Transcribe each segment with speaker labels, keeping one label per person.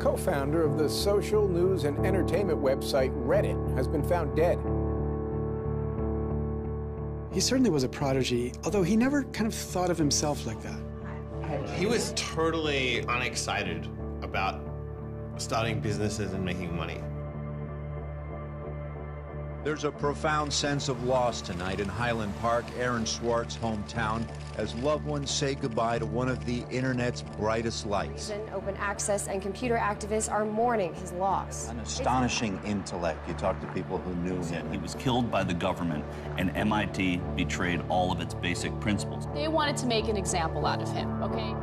Speaker 1: co-founder of the social news and entertainment website Reddit, has been found dead.
Speaker 2: He certainly was a prodigy, although he never kind of thought of himself like that.
Speaker 3: He was totally unexcited about starting businesses and making money.
Speaker 4: There's a profound sense of loss tonight in Highland Park, Aaron Swartz' hometown, as loved ones say goodbye to one of the internet's brightest lights.
Speaker 5: Open access and computer activists are mourning his loss.
Speaker 6: An astonishing intellect. You talk to people who knew him.
Speaker 7: He was killed by the government, and MIT betrayed all of its basic principles.
Speaker 8: They wanted to make an example out of him, okay?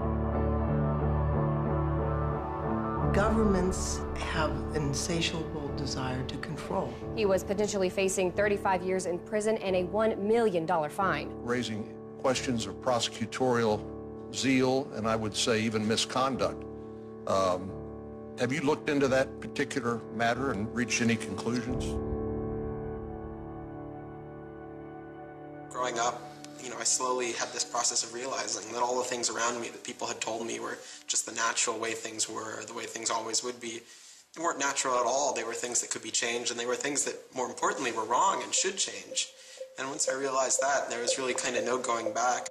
Speaker 9: Governments have an insatiable desire to control.
Speaker 5: He was potentially facing 35 years in prison and a $1 million fine.
Speaker 10: Raising questions of prosecutorial zeal, and I would say even misconduct. Have you looked into that particular matter and reached any conclusions?
Speaker 11: Growing up, I slowly had this process of realizing that all the things around me that people had told me were just the natural way things were, the way things always would be. They weren't natural at all. They were things that could be changed, and they were things that, more importantly, were wrong and should change. And once I realized that, there was really kind of no going back.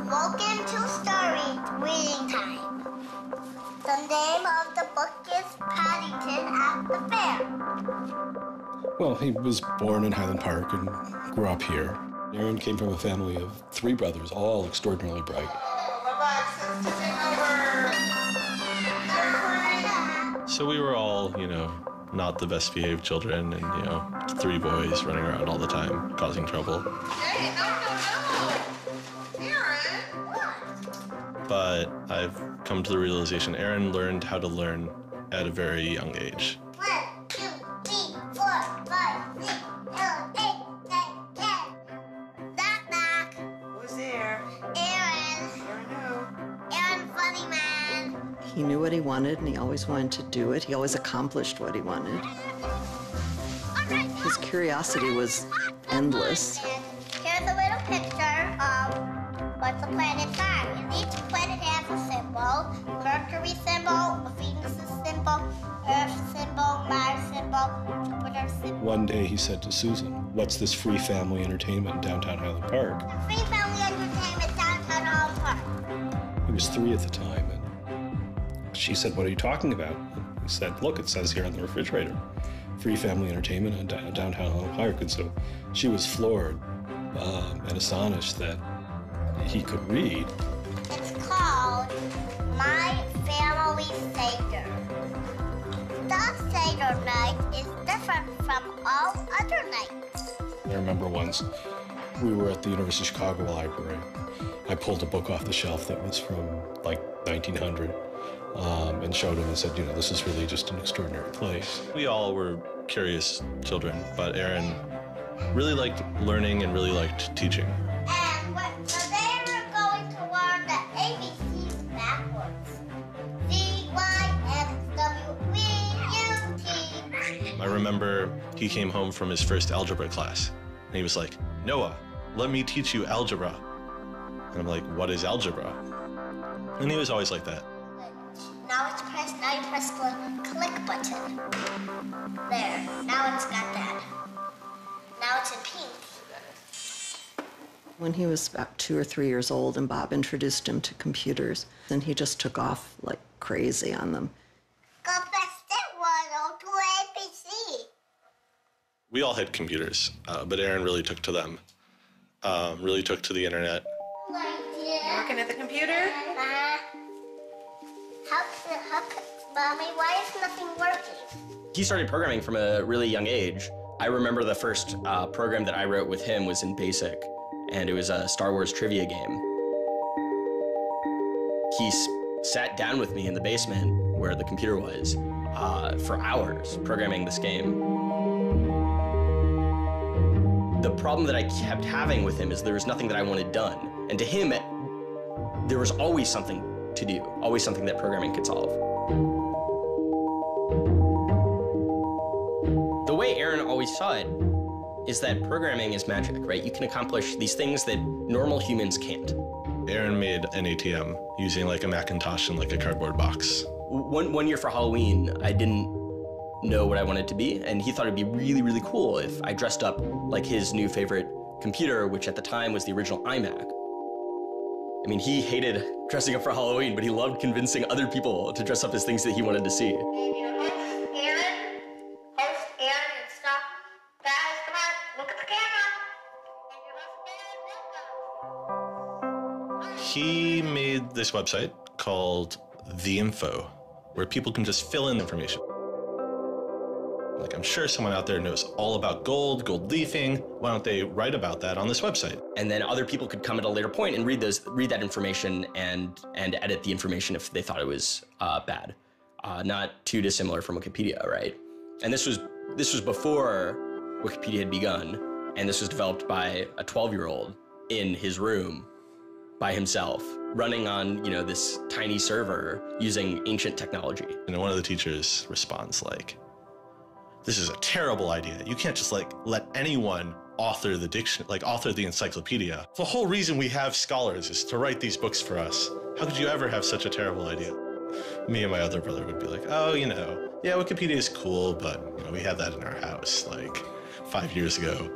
Speaker 12: Welcome to Story Reading Time. The name of the book is Paddington at the Fair.
Speaker 13: Well, he was born in Highland Park and grew up here. Aaron came from a family of 3 brothers, all extraordinarily bright.
Speaker 14: So we were all, not the best behaved children, and, 3 boys running around all the time, causing trouble.
Speaker 12: Hey, no.
Speaker 14: But I've come to the realization Aaron learned how to learn at a very young age.
Speaker 12: 1, 2, 3, 4, 5, 6, 7, 8, 9, 10. Knock, knock. Who's there? Aaron. Aaron, funny man.
Speaker 9: He knew what he wanted, and he always wanted to do it. He always accomplished what he wanted. His curiosity was endless.
Speaker 12: Here's a little picture of what's a planet sign. Each planet has a symbol. Mercury symbol, Venus symbol, Earth symbol, Mars symbol, Jupiter symbol.
Speaker 13: One day he said to Susan, "What's this free family entertainment in downtown Highland Park?"
Speaker 12: Free family entertainment downtown Highland Park.
Speaker 13: He was 3 at the time, and she said, "What are you talking about?" And he said, "Look, it says here on the refrigerator, free family entertainment in downtown Highland Park." And so she was floored and astonished that he could read.
Speaker 12: It's called My Family Seder. The Seder night is different from all other nights.
Speaker 13: I remember once we were at the University of Chicago Library. I pulled a book off the shelf that was from like 1900 and showed him and said, this is really just an extraordinary place.
Speaker 14: We all were curious children, but Aaron really liked learning and really liked teaching.
Speaker 12: So they were going to learn the ABCs backwards. Z-Y-X-W-V-U-T.
Speaker 14: I remember he came home from his first algebra class, and he was like, "Noah, let me teach you algebra." And I'm like, "What is algebra?" And he was always like that.
Speaker 12: Now you press the click button. There, now it's got that. Now it's in pink.
Speaker 9: When he was about 2 or 3 years old, and Bob introduced him to computers, and he just took off like crazy on them.
Speaker 12: Go press the 102 ABC.
Speaker 14: We all had computers, but Aaron really took to them, really took to the internet.
Speaker 15: Working at the computer?
Speaker 12: Mommy, why is nothing working?
Speaker 16: He started programming from a really young age. I remember the first program that I wrote with him was in BASIC, and it was a Star Wars trivia game. He sat down with me in the basement where the computer was for hours programming this game. The problem that I kept having with him is there was nothing that I wanted done. And to him, there was always something to do, always something that programming could solve. The way Aaron always saw it, is that programming is magic, right? You can accomplish these things that normal humans can't.
Speaker 14: Aaron made an ATM using like a Macintosh and like a cardboard box.
Speaker 16: One year for Halloween, I didn't know what I wanted to be, and he thought it'd be really, really cool if I dressed up like his new favorite computer, which at the time was the original iMac. I mean, he hated dressing up for Halloween, but he loved convincing other people to dress up as things that he wanted to see.
Speaker 14: He made this website called The Info, where people can just fill in information. Like, I'm sure someone out there knows all about gold leafing. Why don't they write about that on this website?
Speaker 16: And then other people could come at a later point and read that information and edit the information if they thought it was bad. Not too dissimilar from Wikipedia, right? And this was before Wikipedia had begun, and this was developed by a 12-year-old in his room by himself, running on, you know, this tiny server using ancient technology.
Speaker 14: And one of the teachers responds like, "This is a terrible idea. You can't just like let anyone author the encyclopedia. The whole reason we have scholars is to write these books for us. How could you ever have such a terrible idea?" Me and my other brother would be like, "Oh, you know, yeah, Wikipedia is cool, but you know, we had that in our house like 5 years ago."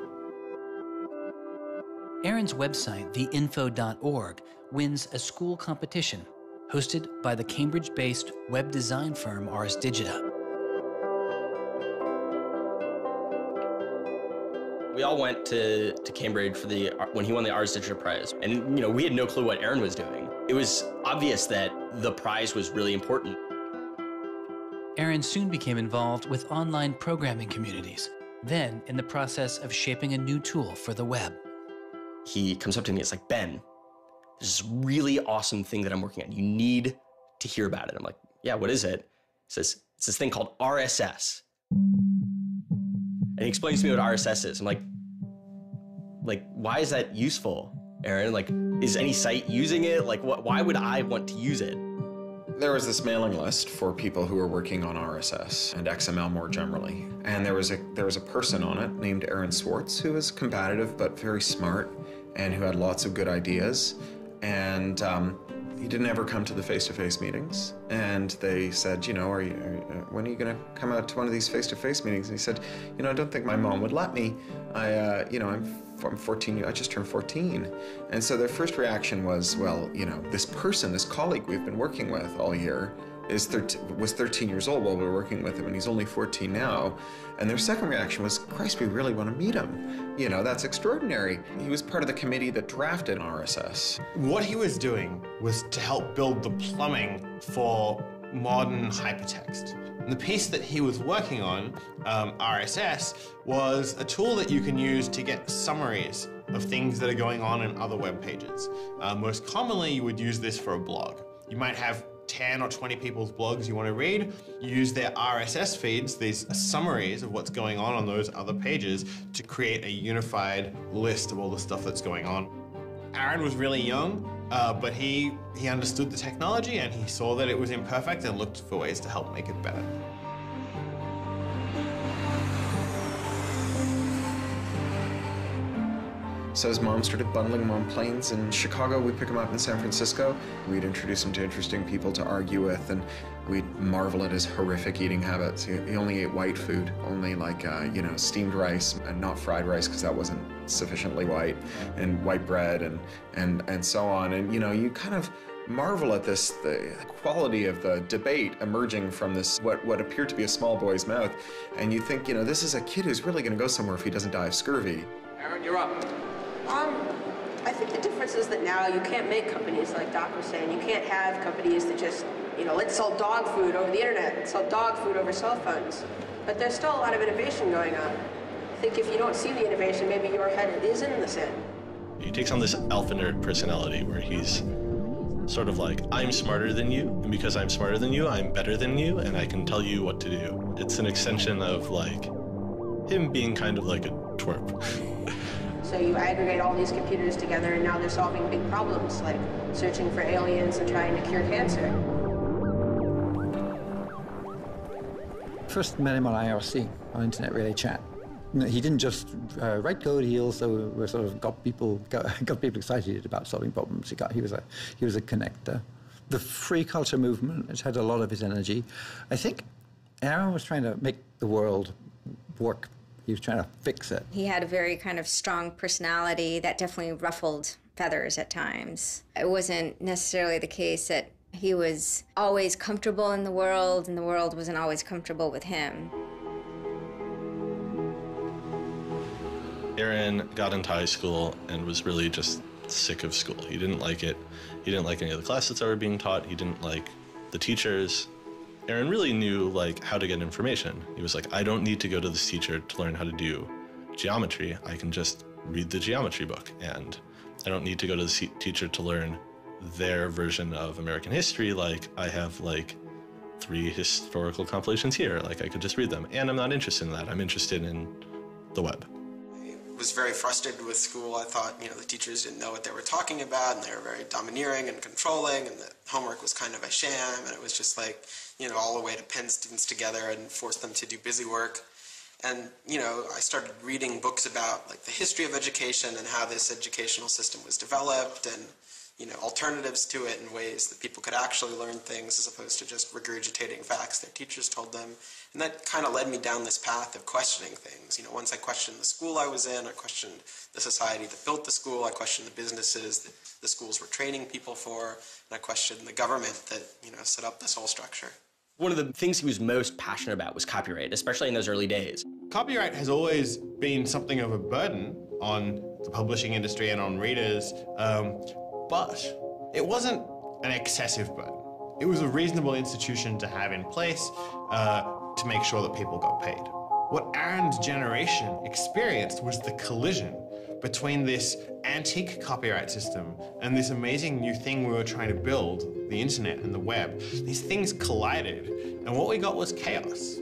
Speaker 17: Aaron's website, theinfo.org, wins a school competition hosted by the Cambridge-based web design firm Ars Digita.
Speaker 16: We all went to Cambridge for when he won the Ars Digita Prize. And, you know, we had no clue what Aaron was doing. It was obvious that the prize was really important.
Speaker 17: Aaron soon became involved with online programming communities, then in the process of shaping a new tool for the web.
Speaker 16: He comes up to me, it's like, "Ben, there's this really awesome thing that I'm working on. You need to hear about it." I'm like, "Yeah, what is it?" He says, "It's this thing called RSS." And he explains to me what RSS is. I'm like, why is that useful, Aaron? Like, is any site using it? Like, why would I want to use it?
Speaker 18: There was this mailing list for people who were working on RSS and XML more generally. And there was a person on it named Aaron Swartz who was combative but very smart and who had lots of good ideas. And he didn't ever come to the face-to-face meetings. And they said, you know, when are you going to come out to one of these face-to-face meetings? And he said, you know, I don't think my mom would let me. I'm 14, I just turned 14. And so their first reaction was, well, you know, this colleague we've been working with all year was 13 years old while we were working with him, and he's only 14 now. And their second reaction was, Christ, we really want to meet him. You know, that's extraordinary. He was part of the committee that drafted RSS.
Speaker 3: What he was doing was to help build the plumbing for modern hypertext. And the piece that he was working on, RSS, was a tool that you can use to get summaries of things that are going on in other web pages. Most commonly, you would use this for a blog. You might have 10 or 20 people's blogs you want to read. You use their RSS feeds, these summaries of what's going on those other pages, to create a unified list of all the stuff that's going on. Aaron was really young, but he understood the technology and he saw that it was imperfect and looked for ways to help make it better.
Speaker 18: So his mom started bundling him on planes in Chicago. We'd pick him up in San Francisco. We'd introduce him to interesting people to argue with, and we'd marvel at his horrific eating habits. He only ate white food, only like, you know, steamed rice and not fried rice because that wasn't sufficiently white, and white bread and so on. And, you know, you kind of marvel at this, the quality of the debate emerging from this, what appeared to be a small boy's mouth. And you think, you know, this is a kid who's really going to go somewhere if he doesn't die of scurvy.
Speaker 19: Aaron, you're up. I think the difference is that now you can't make companies like Doc was saying. You can't have companies that just, you know, let's sell dog food over the internet, let's sell dog food over cell phones. But there's still a lot of innovation going on. I think if you don't see the innovation, maybe your head is in the sand.
Speaker 14: He takes on this alpha nerd personality where he's sort of like, I'm smarter than you, and because I'm smarter than you, I'm better than you, and I can tell you what to do. It's an extension of like him being kind of like a twerp.
Speaker 19: So you aggregate all these computers together and now they're solving big problems like searching for aliens and trying to cure cancer.
Speaker 20: First met him on IRC, on Internet Relay Chat. He didn't just write code. He also sort of got people excited about solving problems. He was a connector. The free culture movement has had a lot of his energy. I think Aaron was trying to make the world work. He was trying to fix it.
Speaker 21: He had a very kind of strong personality that definitely ruffled feathers at times. It wasn't necessarily the case that he was always comfortable in the world, and the world wasn't always comfortable with him.
Speaker 14: Aaron got into high school and was really just sick of school. He didn't like it. He didn't like any of the classes that were being taught. He didn't like the teachers. Aaron really knew how to get information. He was like, I don't need to go to this teacher to learn how to do geometry. I can just read the geometry book, and I don't need to go to the teacher to learn their version of American history. I have 3 historical compilations here. I could just read them, and I'm not interested in that. I'm interested in the web.
Speaker 11: I was very frustrated with school. I thought, the teachers didn't know what they were talking about, and they were very domineering and controlling, and the homework was kind of a sham, and it was just all a way to pin students together and force them to do busy work. And, I started reading books about the history of education and how this educational system was developed, and alternatives to it in ways that people could actually learn things as opposed to just regurgitating facts their teachers told them. And that kind of led me down this path of questioning things. Once I questioned the school I was in, I questioned the society that built the school, I questioned the businesses that the schools were training people for, and I questioned the government that, set up this whole structure.
Speaker 16: One of the things he was most passionate about was copyright, especially in those early days.
Speaker 3: Copyright has always been something of a burden on the publishing industry and on readers, but it wasn't an excessive burden. It was a reasonable institution to have in place to make sure that people got paid. What Aaron's generation experienced was the collision between this antique copyright system and this amazing new thing we were trying to build, the internet and the web. These things collided, and what we got was chaos.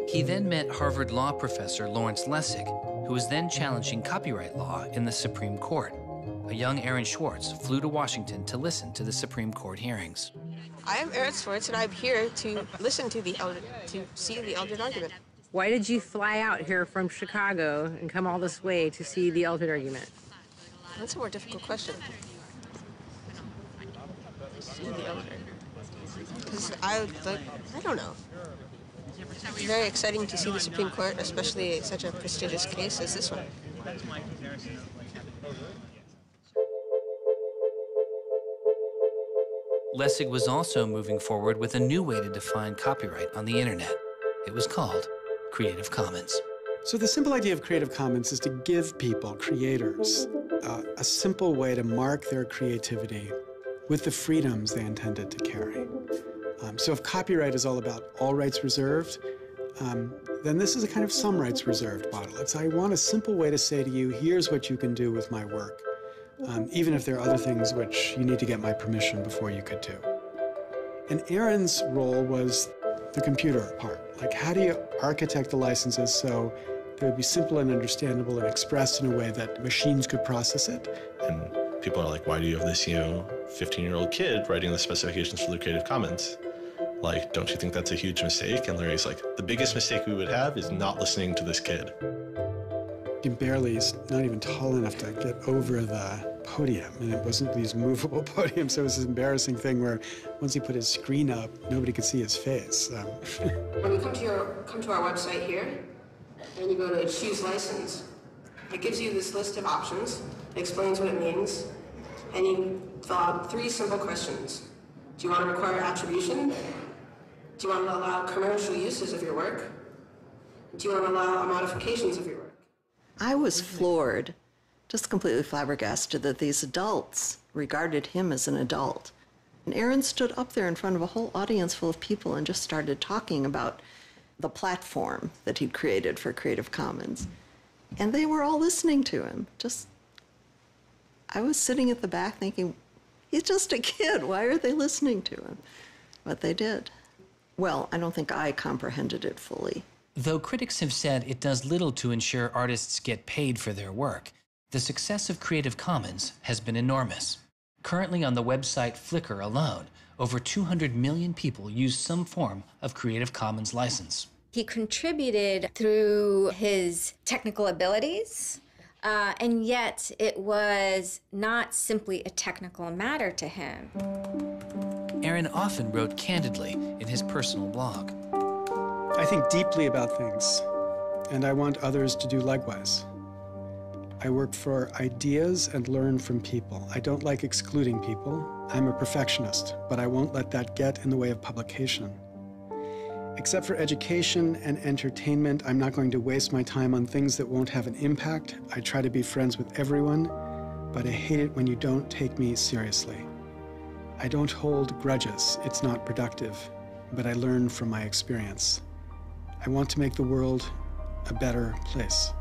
Speaker 17: He then met Harvard law professor Lawrence Lessig, who was then challenging copyright law in the Supreme Court. A young Aaron Swartz flew to Washington to listen to the Supreme Court hearings.
Speaker 19: I am Aaron Swartz, and I'm here to listen to see the Eldred argument.
Speaker 22: Why did you fly out here from Chicago and come all this way to see the Eldred argument?
Speaker 19: That's a more difficult question. See the Eldred. Because I don't know. It's very exciting to see the Supreme Court, especially such a prestigious case as this one.
Speaker 17: Lessig was also moving forward with a new way to define copyright on the internet. It was called Creative Commons.
Speaker 2: So the simple idea of Creative Commons is to give people, creators, a simple way to mark their creativity with the freedoms they intended to carry. So if copyright is all about all rights reserved, then this is a kind of some rights reserved model. It's I want a simple way to say to you, here's what you can do with my work, even if there are other things which you need to get my permission before you could do. And Aaron's role was the computer part. How do you architect the licenses so they would be simple and understandable and expressed in a way that machines could process it?
Speaker 14: And people are like, why do you have this, 15-year-old kid writing the specifications for the Creative Commons? Don't you think that's a huge mistake? And Larry's like, the biggest mistake we would have is not listening to this kid.
Speaker 2: He's not even tall enough to get over the podium, and it wasn't these movable podiums, so it was this embarrassing thing where once he put his screen up, nobody could see his face.
Speaker 19: When you come to our website here, and you go to choose license, it gives you this list of options, it explains what it means, and you fill out 3 simple questions. Do you want to require attribution? Do you want to allow commercial uses of your work? Do you want to allow modifications of your work?
Speaker 9: I was floored, just completely flabbergasted that these adults regarded him as an adult. And Aaron stood up there in front of a whole audience full of people and just started talking about the platform that he'd created for Creative Commons. And they were all listening to him. I was sitting at the back thinking, he's just a kid. Why are they listening to him? But they did. Well, I don't think I comprehended it fully.
Speaker 17: Though critics have said it does little to ensure artists get paid for their work, the success of Creative Commons has been enormous. Currently on the website Flickr alone, over 200 million people use some form of Creative Commons license.
Speaker 21: He contributed through his technical abilities, and yet it was not simply a technical matter to him.
Speaker 17: Aaron often wrote candidly in his personal blog.
Speaker 2: I think deeply about things, and I want others to do likewise. I work for ideas and learn from people. I don't like excluding people. I'm a perfectionist, but I won't let that get in the way of publication. Except for education and entertainment, I'm not going to waste my time on things that won't have an impact. I try to be friends with everyone, but I hate it when you don't take me seriously. I don't hold grudges. It's not productive, but I learn from my experience. I want to make the world a better place.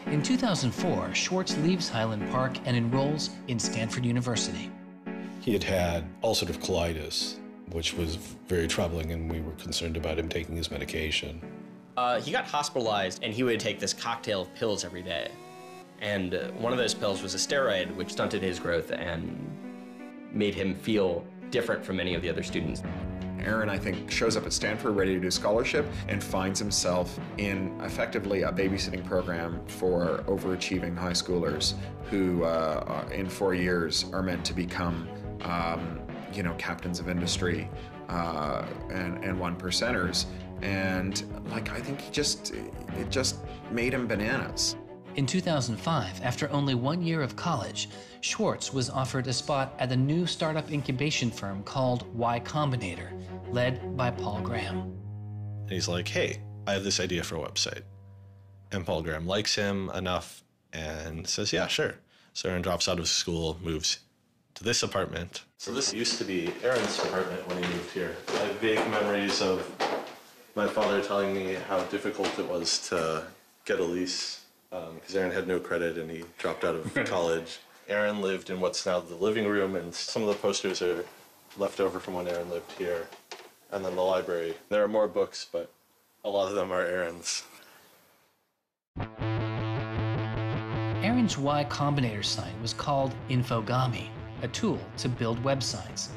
Speaker 17: In 2004, Swartz leaves Highland Park and enrolls in Stanford University.
Speaker 13: He had had ulcerative colitis, which was very troubling, and we were concerned about him taking his medication.
Speaker 16: He got hospitalized, and he would take this cocktail of pills every day. And one of those pills was a steroid, which stunted his growth and made him feel different from many of the other students.
Speaker 18: Aaron, I think, shows up at Stanford ready to do scholarship and finds himself in effectively a babysitting program for overachieving high schoolers who, in 4 years, are meant to become, you know, captains of industry and one percenters. And like, I think it just made him bananas.
Speaker 17: In 2005, after only 1 year of college, Swartz was offered a spot at a new startup incubation firm called Y Combinator, led by Paul Graham.
Speaker 14: And he's like, hey, I have this idea for a website. And Paul Graham likes him enough and says, yeah, sure. So Aaron drops out of school, moves to this apartment. So this used to be Aaron's apartment when he moved here. I have vague memories of my father telling me how difficult it was to get a lease because Aaron had no credit and he dropped out of college. Aaron lived in what's now the living room, and some of the posters are left over from when Aaron lived here. And then the library. There are more books, but a lot of them are Aaron's.
Speaker 17: Aaron's Y Combinator site was called Infogami, a tool to build websites.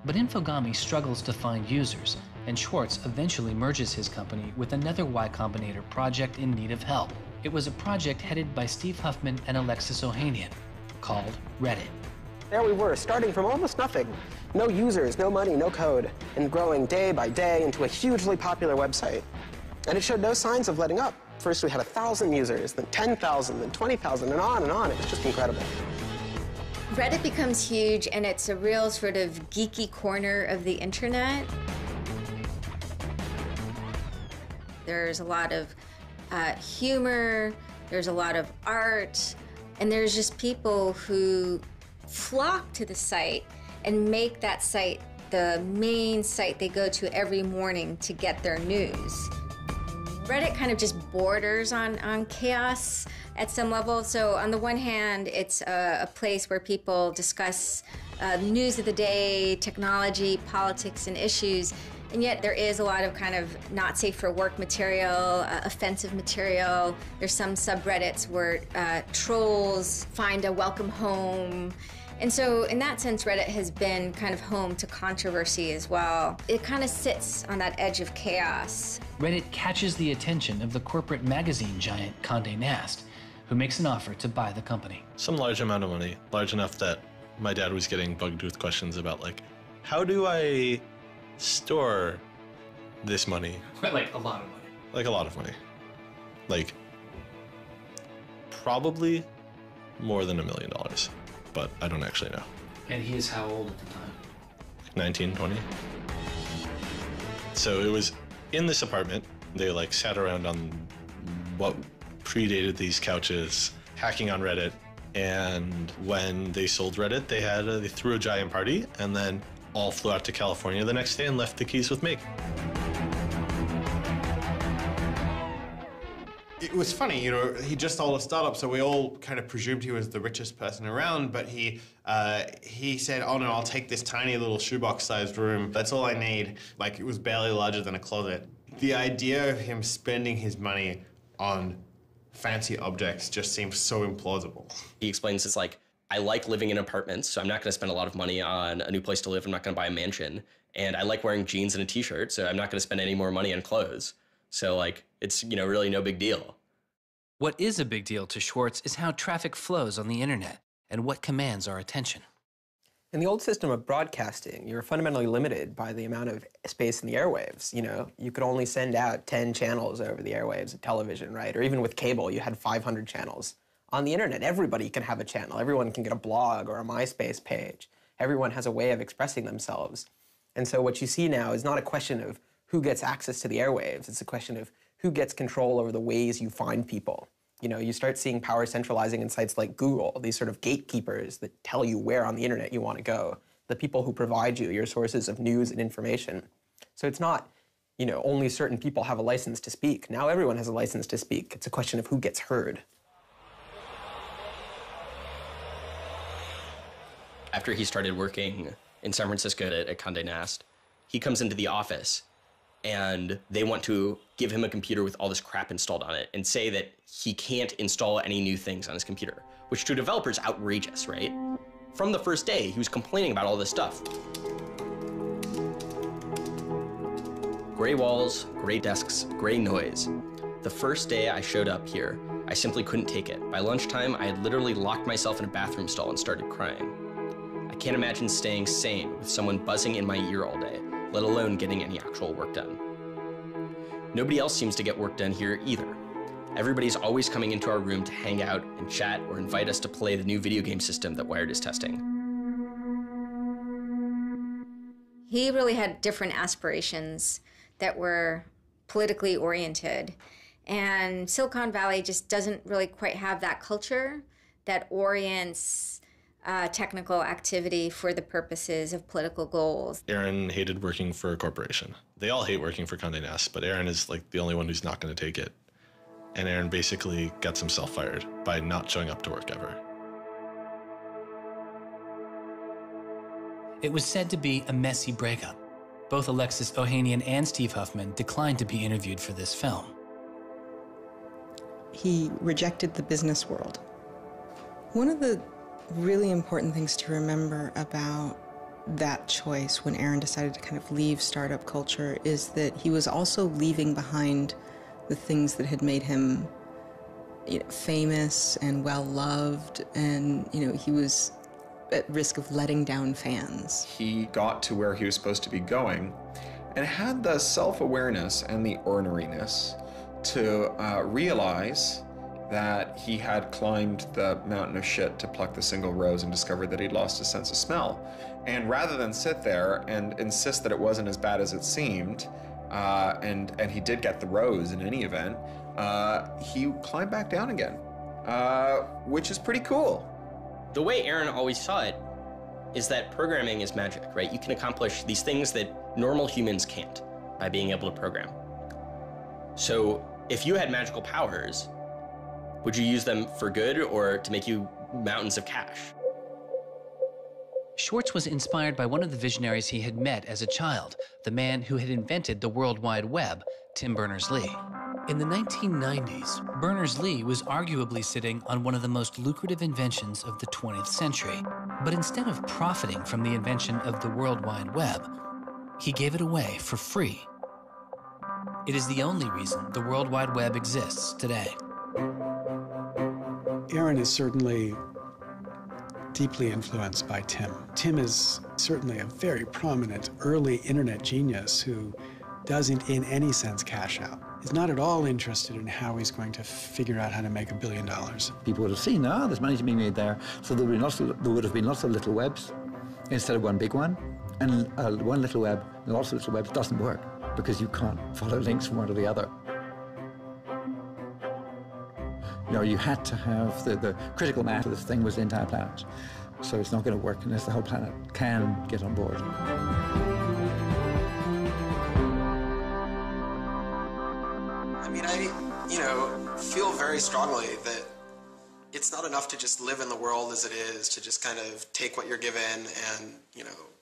Speaker 17: But Infogami struggles to find users, and Swartz eventually merges his company with another Y Combinator project in need of help. It was a project headed by Steve Huffman and Alexis Ohanian, called Reddit.
Speaker 1: There we were, starting from almost nothing. No users, no money, no code, and growing day by day into a hugely popular website. And it showed no signs of letting up. First we had 1,000 users, then 10,000, then 20,000, and on and on. It was just incredible.
Speaker 21: Reddit becomes huge, and it's a real sort of geeky corner of the internet. There's a lot of humor, there's a lot of art, and there's just people who flock to the site and make that site the main site they go to every morning to get their news. Reddit kind of just borders on chaos at some level. So on the one hand, it's a place where people discuss news of the day, technology, politics, and issues. And yet there is a lot of kind of not safe for work material, offensive material. There's some subreddits where trolls find a welcome home. And so in that sense, Reddit has been kind of home to controversy as well. It kind of sits on that edge of chaos.
Speaker 17: Reddit catches the attention of the corporate magazine giant Condé Nast, who makes an offer to buy the company.
Speaker 14: Some large amount of money, large enough that my dad was getting bugged with questions about, like, how do I store this money?
Speaker 17: Like a lot of money.
Speaker 14: Like a lot of money. Like, probably more than $1 million, but I don't actually know.
Speaker 17: And he is how old at the time?
Speaker 14: 19, 20. So it was in this apartment. They like sat around on what predated these couches, hacking on Reddit. And when they sold Reddit, they threw a giant party and then all flew out to California the next day and left the keys with me.
Speaker 3: It was funny, you know, he just sold a startup, so we all kind of presumed he was the richest person around, but he said, oh no, I'll take this tiny little shoebox-sized room. That's all I need. Like, it was barely larger than a closet. The idea of him spending his money on fancy objects just seems so implausible.
Speaker 16: He explains it's like, I like living in apartments, so I'm not going to spend a lot of money on a new place to live. I'm not going to buy a mansion. And I like wearing jeans and a t-shirt, so I'm not going to spend any more money on clothes. So like, it's, you know, really no big deal.
Speaker 17: What is a big deal to Swartz is how traffic flows on the internet and what commands our attention.
Speaker 1: In the old system of broadcasting, you were fundamentally limited by the amount of space in the airwaves. You know, you could only send out 10 channels over the airwaves of television, right? Or even with cable, you had 500 channels. On the internet, everybody can have a channel. Everyone can get a blog or a MySpace page. Everyone has a way of expressing themselves. And so what you see now is not a question of who gets access to the airwaves. It's a question of who gets control over the ways you find people. You know, you start seeing power centralizing in sites like Google, these sort of gatekeepers that tell you where on the internet you want to go, the people who provide you your sources of news and information. So it's not, you know, only certain people have a license to speak. Now everyone has a license to speak. It's a question of who gets heard.
Speaker 16: After he started working in San Francisco at Condé Nast, he comes into the office and they want to give him a computer with all this crap installed on it and say that he can't install any new things on his computer, which to a developer is outrageous, right? From the first day, he was complaining about all this stuff. Gray walls, gray desks, gray noise. The first day I showed up here, I simply couldn't take it. By lunchtime, I had literally locked myself in a bathroom stall and started crying. I can't imagine staying sane with someone buzzing in my ear all day, let alone getting any actual work done. Nobody else seems to get work done here either. Everybody's always coming into our room to hang out and chat or invite us to play the new video game system that Wired is testing.
Speaker 21: He really had different aspirations that were politically oriented. And Silicon Valley just doesn't really quite have that culture that orients technical activity for the purposes of political goals.
Speaker 14: Aaron hated working for a corporation. They all hate working for Condé Nast, but Aaron is like the only one who's not going to take it. And Aaron basically gets himself fired by not showing up to work ever.
Speaker 17: It was said to be a messy breakup. Both Alexis Ohanian and Steve Huffman declined to be interviewed for this film.
Speaker 4: He rejected the business world. One of the really important things to remember about that choice when Aaron decided to kind of leave startup culture is that he was also leaving behind the things that had made him, you know, famous and well-loved, and, you know, he was at risk of letting down fans.
Speaker 18: He got to where he was supposed to be going and had the self-awareness and the orneriness to realize that he had climbed the mountain of shit to pluck the single rose and discovered that he'd lost his sense of smell. And rather than sit there and insist that it wasn't as bad as it seemed, and he did get the rose in any event, he climbed back down again, which is pretty cool.
Speaker 16: The way Aaron always saw it is that programming is magic, right? You can accomplish these things that normal humans can't by being able to program. So if you had magical powers, would you use them for good or to make you mountains of cash?
Speaker 17: Swartz was inspired by one of the visionaries he had met as a child, the man who had invented the World Wide Web, Tim Berners-Lee. In the 1990s, Berners-Lee was arguably sitting on one of the most lucrative inventions of the 20th century. But instead of profiting from the invention of the World Wide Web, he gave it away for free. It is the only reason the World Wide Web exists today.
Speaker 2: Aaron is certainly deeply influenced by Tim. Tim is certainly a very prominent early internet genius who doesn't in any sense cash out. He's not at all interested in how he's going to figure out how to make $1 billion.
Speaker 20: People would have seen, there's money to be made there. So there would have been lots of little webs instead of one big one. And one little web and lots of little webs doesn't work because you can't follow links from one to the other. You know, you had to have the critical mass of this thing was the entire planet. So it's not going to work unless the whole planet can get on board.
Speaker 11: I mean, I feel very strongly that it's not enough to just live in the world as it is, to just kind of take what you're given and,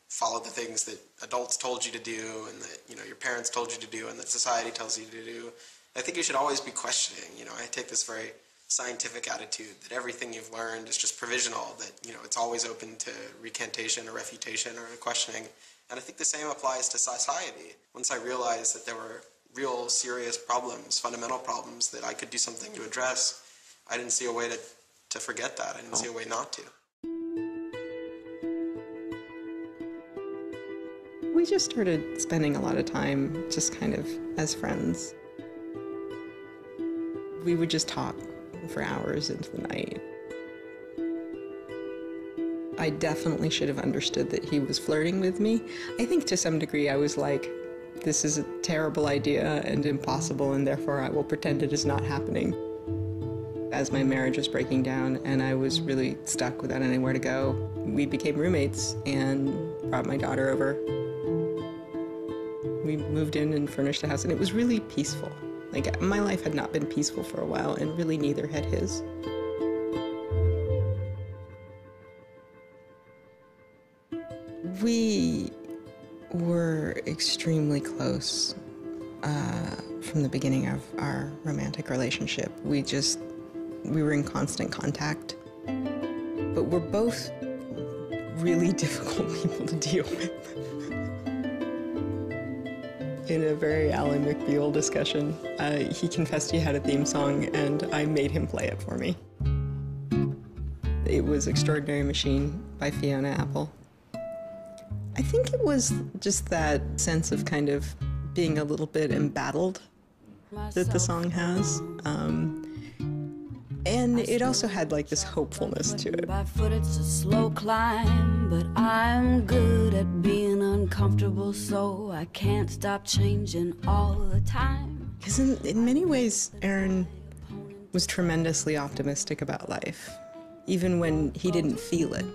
Speaker 11: follow the things that adults told you to do and that, your parents told you to do and that society tells you to do. I think you should always be questioning. I take this very scientific attitude, that everything you've learned is just provisional, that, you know, it's always open to recantation or refutation or questioning. And I think the same applies to society. Once I realized that there were real serious problems, fundamental problems that I could do something to address, I didn't see a way to forget that. I didn't see a way not to.
Speaker 4: We just started spending a lot of time just kind of as friends. We would just talk for hours into the night. I definitely should have understood that he was flirting with me. I think to some degree I was like, this is a terrible idea and impossible, and therefore I will pretend it is not happening. As my marriage was breaking down and I was really stuck without anywhere to go, we became roommates and brought my daughter over. We moved in and furnished a house, and it was really peaceful. Like, my life had not been peaceful for a while, and really neither had his. We were extremely close from the beginning of our romantic relationship. We were in constant contact, but we're both really difficult people to deal with. In a very Ally McBeal discussion, he confessed he had a theme song, and I made him play it for me. It was Extraordinary Machine by Fiona Apple. I think it was just that sense of kind of being a little bit embattled that the song has. And it also had like this hopefulness to it.
Speaker 6: By foot it's a slow climb, but I'm good at being uncomfortable, so I can't stop changing all the time.
Speaker 4: Because in many ways, Aaron was tremendously optimistic about life. Even when he didn't feel it,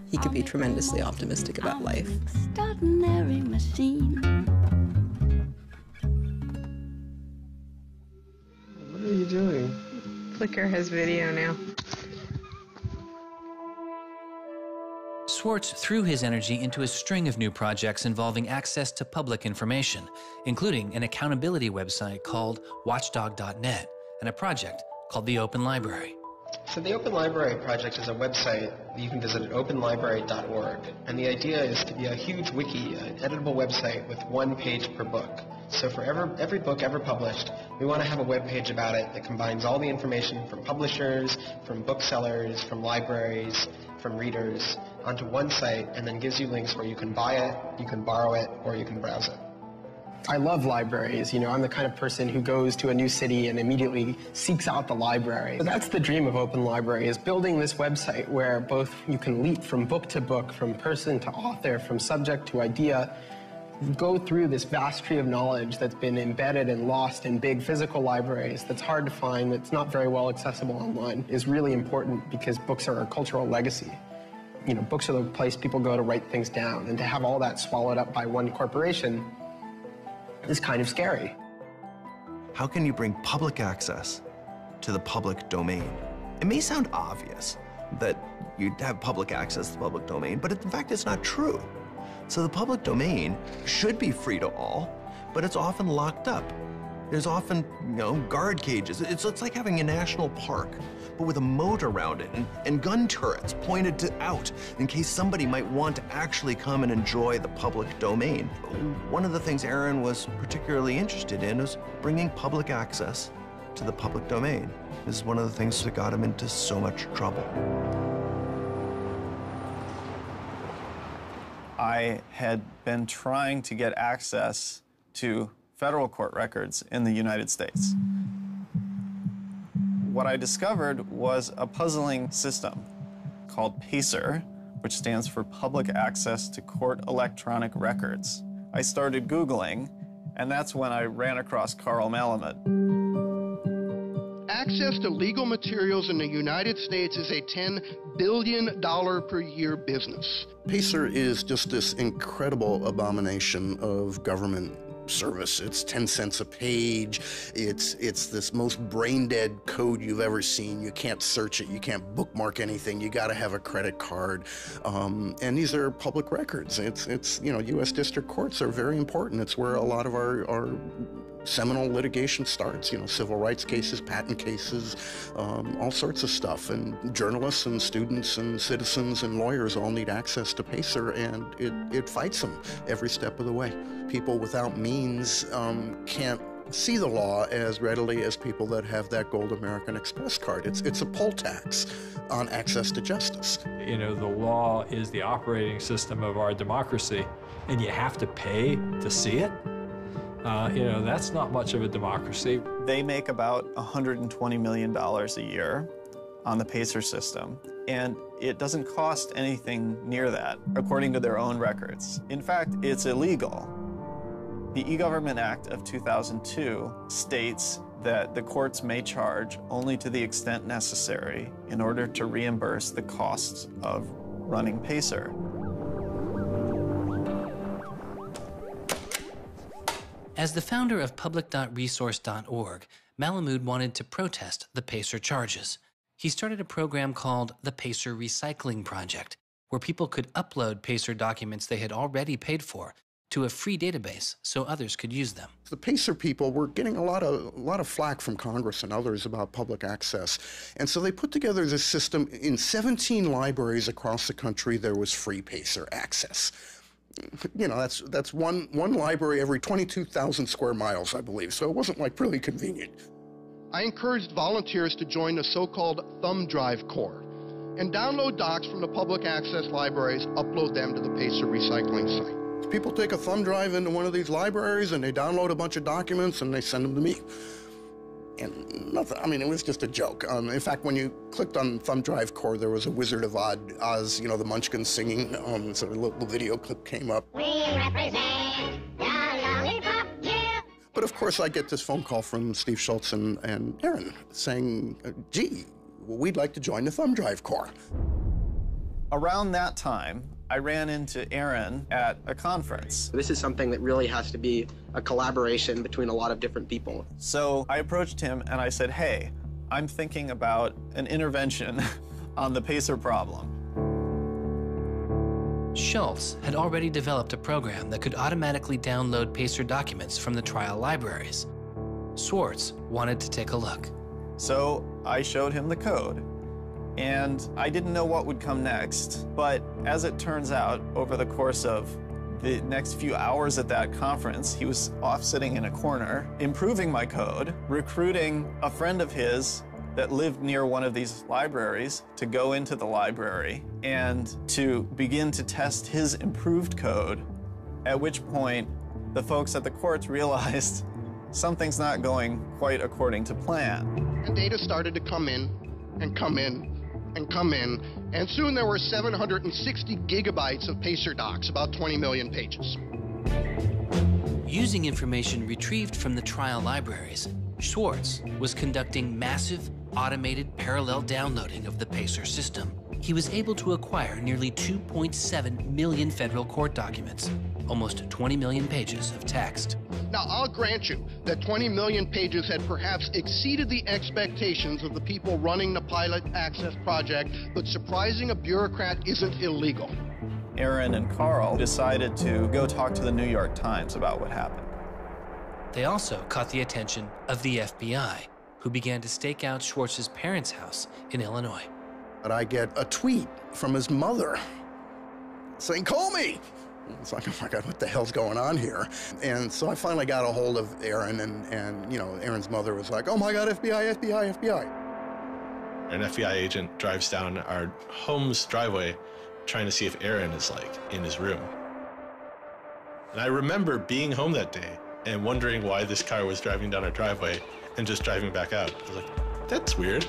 Speaker 4: he could be tremendously optimistic about life.
Speaker 6: Extraordinary machine.
Speaker 1: What are you doing?
Speaker 4: Flickr has video now.
Speaker 17: Swartz threw his energy into a string of new projects involving access to public information, including an accountability website called watchdog.net and a project called the Open Library.
Speaker 1: So the Open Library project is a website that you can visit at openlibrary.org. And the idea is to be a huge wiki, an editable website with one page per book. So for every book ever published, we want to have a web page about it that combines all the information from publishers, from booksellers, from libraries, from readers onto one site, and then gives you links where you can buy it, you can borrow it, or you can browse it. I love libraries. You know, I'm the kind of person who goes to a new city and immediately seeks out the library. So that's the dream of Open Library, is building this website where both you can leap from book to book, from person to author, from subject to idea, go through this vast tree of knowledge that's been embedded and lost in big physical libraries that's hard to find, that's not very well accessible online, is really important because books are a cultural legacy. You know, books are the place people go to write things down, and to have all that swallowed up by one corporation is kind of scary.
Speaker 7: How can you bring public access to the public domain? It may sound obvious that you'd have public access to the public domain, but in fact, it's not true. So the public domain should be free to all, but it's often locked up. There's often, guard cages. It's like having a national park, but with a moat around it and gun turrets pointed out in case somebody might want to actually come and enjoy the public domain. One of the things Aaron was particularly interested in was bringing public access to the public domain. This is one of the things that got him into so much trouble.
Speaker 23: I had been trying to get access to federal court records in the United States. What I discovered was a puzzling system called PACER, which stands for Public Access to Court Electronic Records. I started Googling, and that's when I ran across Carl Malamud.
Speaker 24: Access to legal materials in the United States is a $10 billion per year business.
Speaker 25: PACER is just this incredible abomination of government service. It's 10 cents a page. It's this most brain-dead code you've ever seen. You can't search it. You can't bookmark anything. You got to have a credit card. And these are public records. It's U.S. district courts are very important. It's where a lot of our seminal litigation starts, civil rights cases, patent cases, all sorts of stuff. And journalists and students and citizens and lawyers all need access to PACER, and it fights them every step of the way. People without means can't see the law as readily as people that have that gold American Express card. It's a poll tax on access to justice.
Speaker 5: The law is the operating system of our democracy, and you have to pay to see it. That's not much of a democracy.
Speaker 23: They make about $120 million a year on the PACER system, and it doesn't cost anything near that, according to their own records. In fact, it's illegal. The E-Government Act of 2002 states that the courts may charge only to the extent necessary in order to reimburse the costs of running PACER.
Speaker 17: As the founder of public.resource.org, Malamud wanted to protest the PACER charges. He started a program called the PACER Recycling Project, where people could upload PACER documents they had already paid for to a free database so others could use them.
Speaker 25: The PACER people were getting a lot of flack from Congress and others about public access. And so they put together this system. In 17 libraries across the country, there was free PACER access. That's one library every 22,000 square miles, I believe. So it wasn't like really convenient.
Speaker 24: I encouraged volunteers to join the so-called Thumb Drive Corps and download docs from the public access libraries, upload them to the PACER recycling site.
Speaker 25: People take a thumb drive into one of these libraries and they download a bunch of documents and they send them to me. And nothing, it was just a joke. In fact, when you clicked on Thumb Drive Corps, there was a Wizard of Oz, the Munchkins singing, so a little video clip came up.
Speaker 8: We represent the Lollipop Guild.
Speaker 25: But of course, I get this phone call from Steve Schultz and Aaron saying, gee, we'd like to join the Thumb Drive Corps.
Speaker 23: Around that time, I ran into Aaron at a conference.
Speaker 1: This is something that really has to be a collaboration between a lot of different people.
Speaker 23: So I approached him and I said, hey, I'm thinking about an intervention on the PACER problem.
Speaker 17: Schultz had already developed a program that could automatically download PACER documents from the trial libraries. Swartz wanted to take a look.
Speaker 23: So I showed him the code. And I didn't know what would come next, but as it turns out, over the course of the next few hours at that conference, he was off sitting in a corner, improving my code, recruiting a friend of his that lived near one of these libraries to go into the library and to begin to test his improved code, at which point the folks at the courts realized something's not going quite according to plan.
Speaker 24: And data started to come in and come in and come in, and soon there were 760 gigabytes of PACER docs, about 20 million pages.
Speaker 17: Using information retrieved from the trial libraries, Swartz was conducting massive, automated parallel downloading of the PACER system. He was able to acquire nearly 2.7 million federal court documents, almost 20 million pages of text.
Speaker 24: Now, I'll grant you that 20 million pages had perhaps exceeded the expectations of the people running the Pilot Access Project, but surprising a bureaucrat isn't illegal.
Speaker 23: Aaron and Carl decided to go talk to the New York Times about what happened.
Speaker 17: They also caught the attention of the FBI, who began to stake out Schwartz's parents' house in Illinois.
Speaker 25: But I get a tweet from his mother saying, call me. It's like, oh my God, what the hell's going on here? And so I finally got a hold of Aaron, and Aaron's mother was like, oh my God, FBI, FBI, FBI.
Speaker 14: An FBI agent drives down our home's driveway trying to see if Aaron is in his room. And I remember being home that day and wondering why this car was driving down our driveway and just driving back out. I was like, that's weird.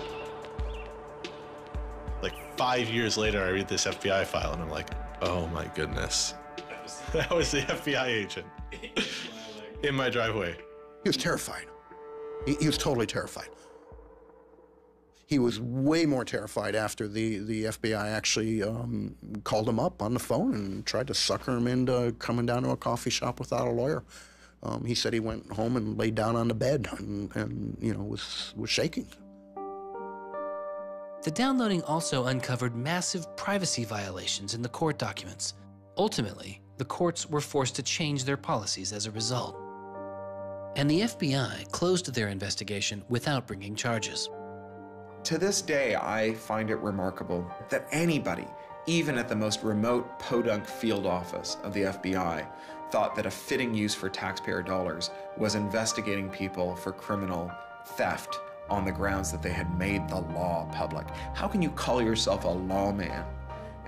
Speaker 14: 5 years later, I read this FBI file and I'm like, oh my goodness. That was the FBI agent in my driveway.
Speaker 25: He was terrified. He was totally terrified. He was way more terrified after the FBI actually called him up on the phone and tried to sucker him into coming down to a coffee shop without a lawyer. He said he went home and laid down on the bed and was shaking.
Speaker 17: The downloading also uncovered massive privacy violations in the court documents. Ultimately, the courts were forced to change their policies as a result. And the FBI closed their investigation without bringing charges.
Speaker 18: To this day, I find it remarkable that anybody, even at the most remote podunk field office of the FBI, thought that a fitting use for taxpayer dollars was investigating people for criminal theft on the grounds that they had made the law public. How can you call yourself a lawman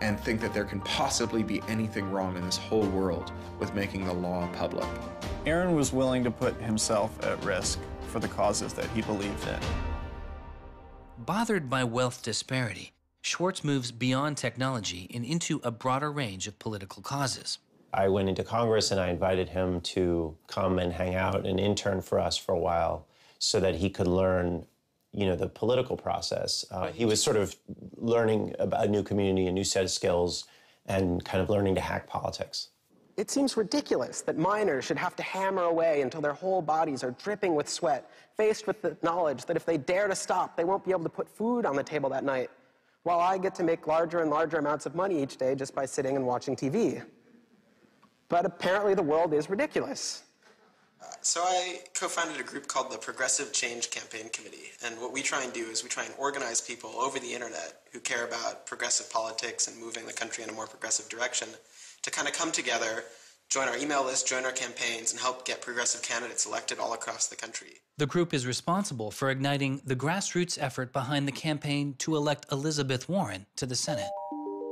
Speaker 18: and think that there can possibly be anything wrong in this whole world with making the law public?
Speaker 23: Aaron was willing to put himself at risk for the causes that he believed in.
Speaker 17: Bothered by wealth disparity, Swartz moves beyond technology and into a broader range of political causes.
Speaker 10: I went into Congress and I invited him to come and hang out and intern for us for a while so that he could learn, the political process. He was sort of learning about a new community, a new set of skills, and kind of learning to hack politics.
Speaker 1: It seems ridiculous that miners should have to hammer away until their whole bodies are dripping with sweat, faced with the knowledge that if they dare to stop, they won't be able to put food on the table that night, while I get to make larger and larger amounts of money each day just by sitting and watching TV. But apparently the world is ridiculous.
Speaker 11: So I co-founded a group called the Progressive Change Campaign Committee, and what we try and do is we try and organize people over the internet who care about progressive politics and moving the country in a more progressive direction to kind of come together, join our email list, join our campaigns, and help get progressive candidates elected all across the country.
Speaker 17: The group is responsible for igniting the grassroots effort behind the campaign to elect Elizabeth Warren to the Senate.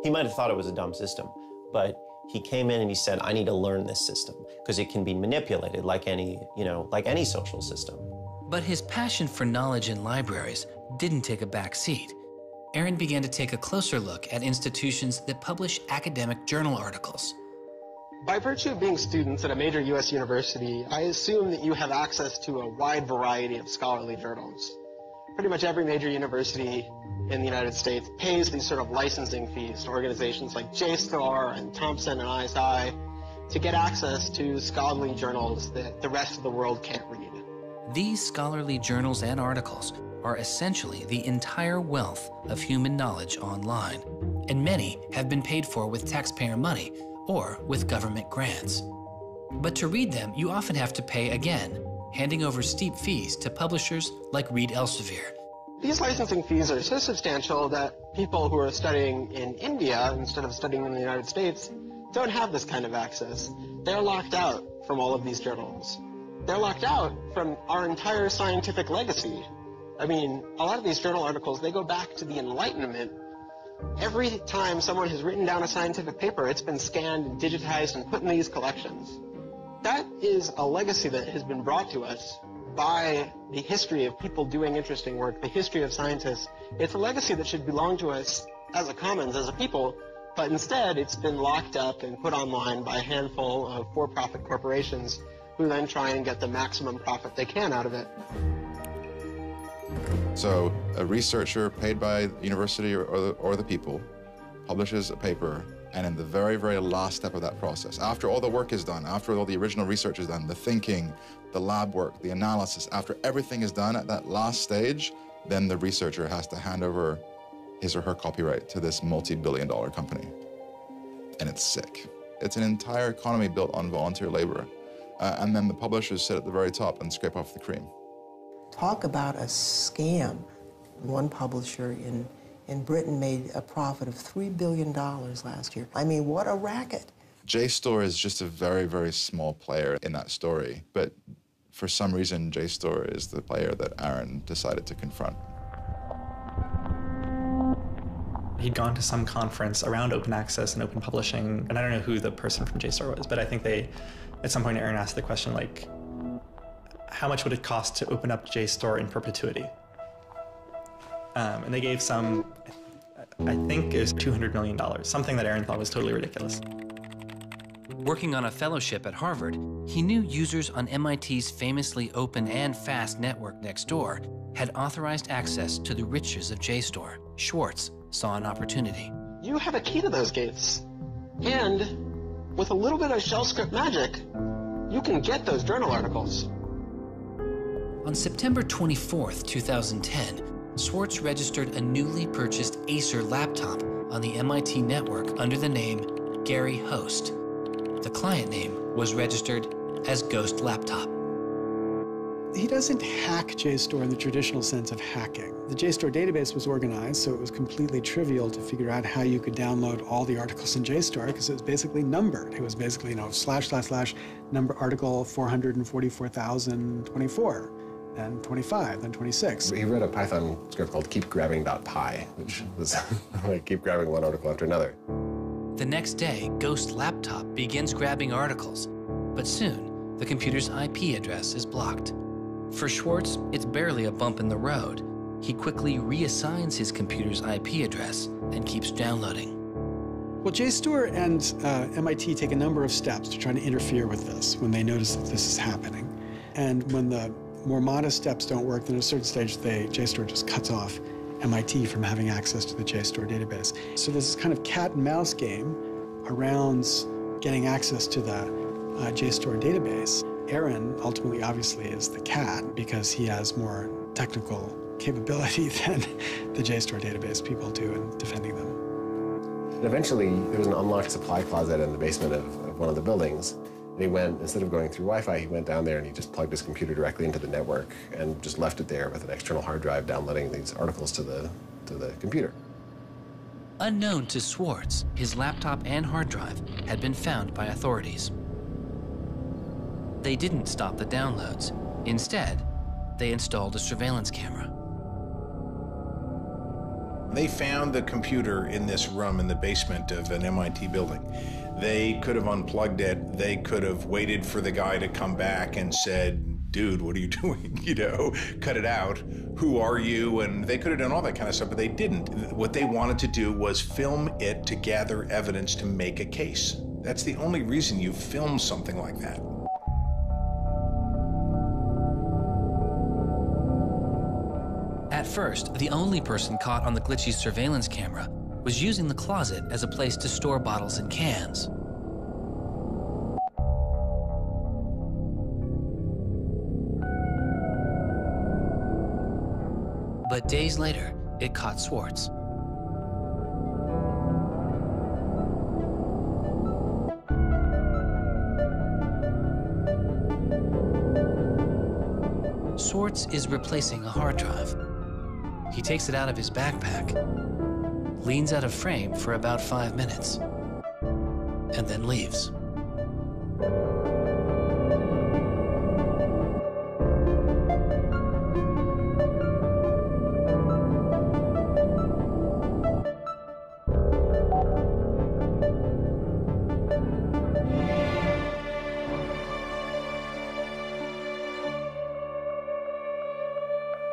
Speaker 10: He might have thought it was a dumb system, but he came in and he said, I need to learn this system because it can be manipulated like any social system.
Speaker 17: But his passion for knowledge in libraries didn't take a back seat. Aaron began to take a closer look at institutions that publish academic journal articles.
Speaker 1: By virtue of being students at a major U.S. university, I assume that you have access to a wide variety of scholarly journals. Pretty much every major university in the United States pays these sort of licensing fees to organizations like JSTOR and Thomson and ISI to get access to scholarly journals that the rest of the world can't read.
Speaker 17: These scholarly journals and articles are essentially the entire wealth of human knowledge online, and many have been paid for with taxpayer money or with government grants. But to read them, you often have to pay again, handing over steep fees to publishers like Reed Elsevier.
Speaker 1: These licensing fees are so substantial that people who are studying in India instead of studying in the United States don't have this kind of access. They're locked out from all of these journals. They're locked out from our entire scientific legacy. I mean, a lot of these journal articles, they go back to the Enlightenment. Every time someone has written down a scientific paper, it's been scanned and digitized and put in these collections. That is a legacy that has been brought to us by the history of people doing interesting work, the history of scientists. It's a legacy that should belong to us as a commons, as a people, but instead it's been locked up and put online by a handful of for-profit corporations who then try and get the maximum profit they can out of it.
Speaker 12: So a researcher paid by the university or the people publishes a paper, and in the very, very last step of that process, after all the work is done, after all the original research is done, the thinking, the lab work, the analysis, after everything is done at that last stage, then the researcher has to hand over his or her copyright to this multi-billion-dollar company. And it's sick. It's an entire economy built on volunteer labor. And then the publishers sit at the very top and scrape off the cream.
Speaker 15: Talk about a scam. One publisher in Britain made a profit of $3 billion last year. I mean, what a racket.
Speaker 12: JSTOR is just a very, very small player in that story, but for some reason, JSTOR is the player that Aaron decided to confront.
Speaker 19: He'd gone to some conference around open access and open publishing, and I don't know who the person from JSTOR was, but I think at some point, Aaron asked the question, like, how much would it cost to open up JSTOR in perpetuity? And they gave some, I think it was $200 million, something that Aaron thought was totally ridiculous.
Speaker 17: Working on a fellowship at Harvard, he knew users on MIT's famously open and fast network Nextdoor had authorized access to the riches of JSTOR. Swartz saw an opportunity.
Speaker 1: You have a key to those gates. And with a little bit of shell script magic, you can get those journal articles.
Speaker 17: On September 24th, 2010, Swartz registered a newly purchased Acer laptop on the MIT network under the name Gary Host. The client name was registered as Ghost Laptop.
Speaker 2: He doesn't hack JSTOR in the traditional sense of hacking. The JSTOR database was organized, so it was completely trivial to figure out how you could download all the articles in JSTOR because it was basically numbered. It was basically, / number article 444,024, then 25, then 26.
Speaker 3: He wrote a Python script called keepgrabbing.py, which was like keep grabbing one article after another.
Speaker 17: The next day, Ghost Laptop begins grabbing articles, but soon the computer's IP address is blocked. For Swartz, it's barely a bump in the road. He quickly reassigns his computer's IP address and keeps downloading.
Speaker 2: Well, JSTOR and MIT take a number of steps to try to interfere with this when they notice that this is happening. And when the more modest steps don't work, then at a certain stage, JSTOR just cuts off MIT from having access to the JSTOR database. So there's this kind of cat and mouse game around getting access to the JSTOR database. Aaron ultimately, obviously, is the cat because he has more technical capability than the JSTOR database people do in defending them.
Speaker 3: And eventually, there was an unlocked supply closet in the basement of one of the buildings. And he went, instead of going through Wi-Fi, he went down there and he just plugged his computer directly into the network and just left it there with an external hard drive downloading these articles to the computer.
Speaker 17: Unknown to Swartz, his laptop and hard drive had been found by authorities. They didn't stop the downloads. Instead, they installed a surveillance camera.
Speaker 9: They found the computer in this room in the basement of an MIT building. They could have unplugged it. They could have waited for the guy to come back and said, dude, what are you doing? You know, cut it out. Who are you? And they could have done all that kind of stuff, but they didn't. What they wanted to do was film it to gather evidence to make a case. That's the only reason you film something like that.
Speaker 17: At first, the only person caught on the glitchy surveillance camera was using the closet as a place to store bottles and cans. But days later, it caught Swartz. Swartz is replacing a hard drive. He takes it out of his backpack, leans out of frame for about 5 minutes, and then leaves.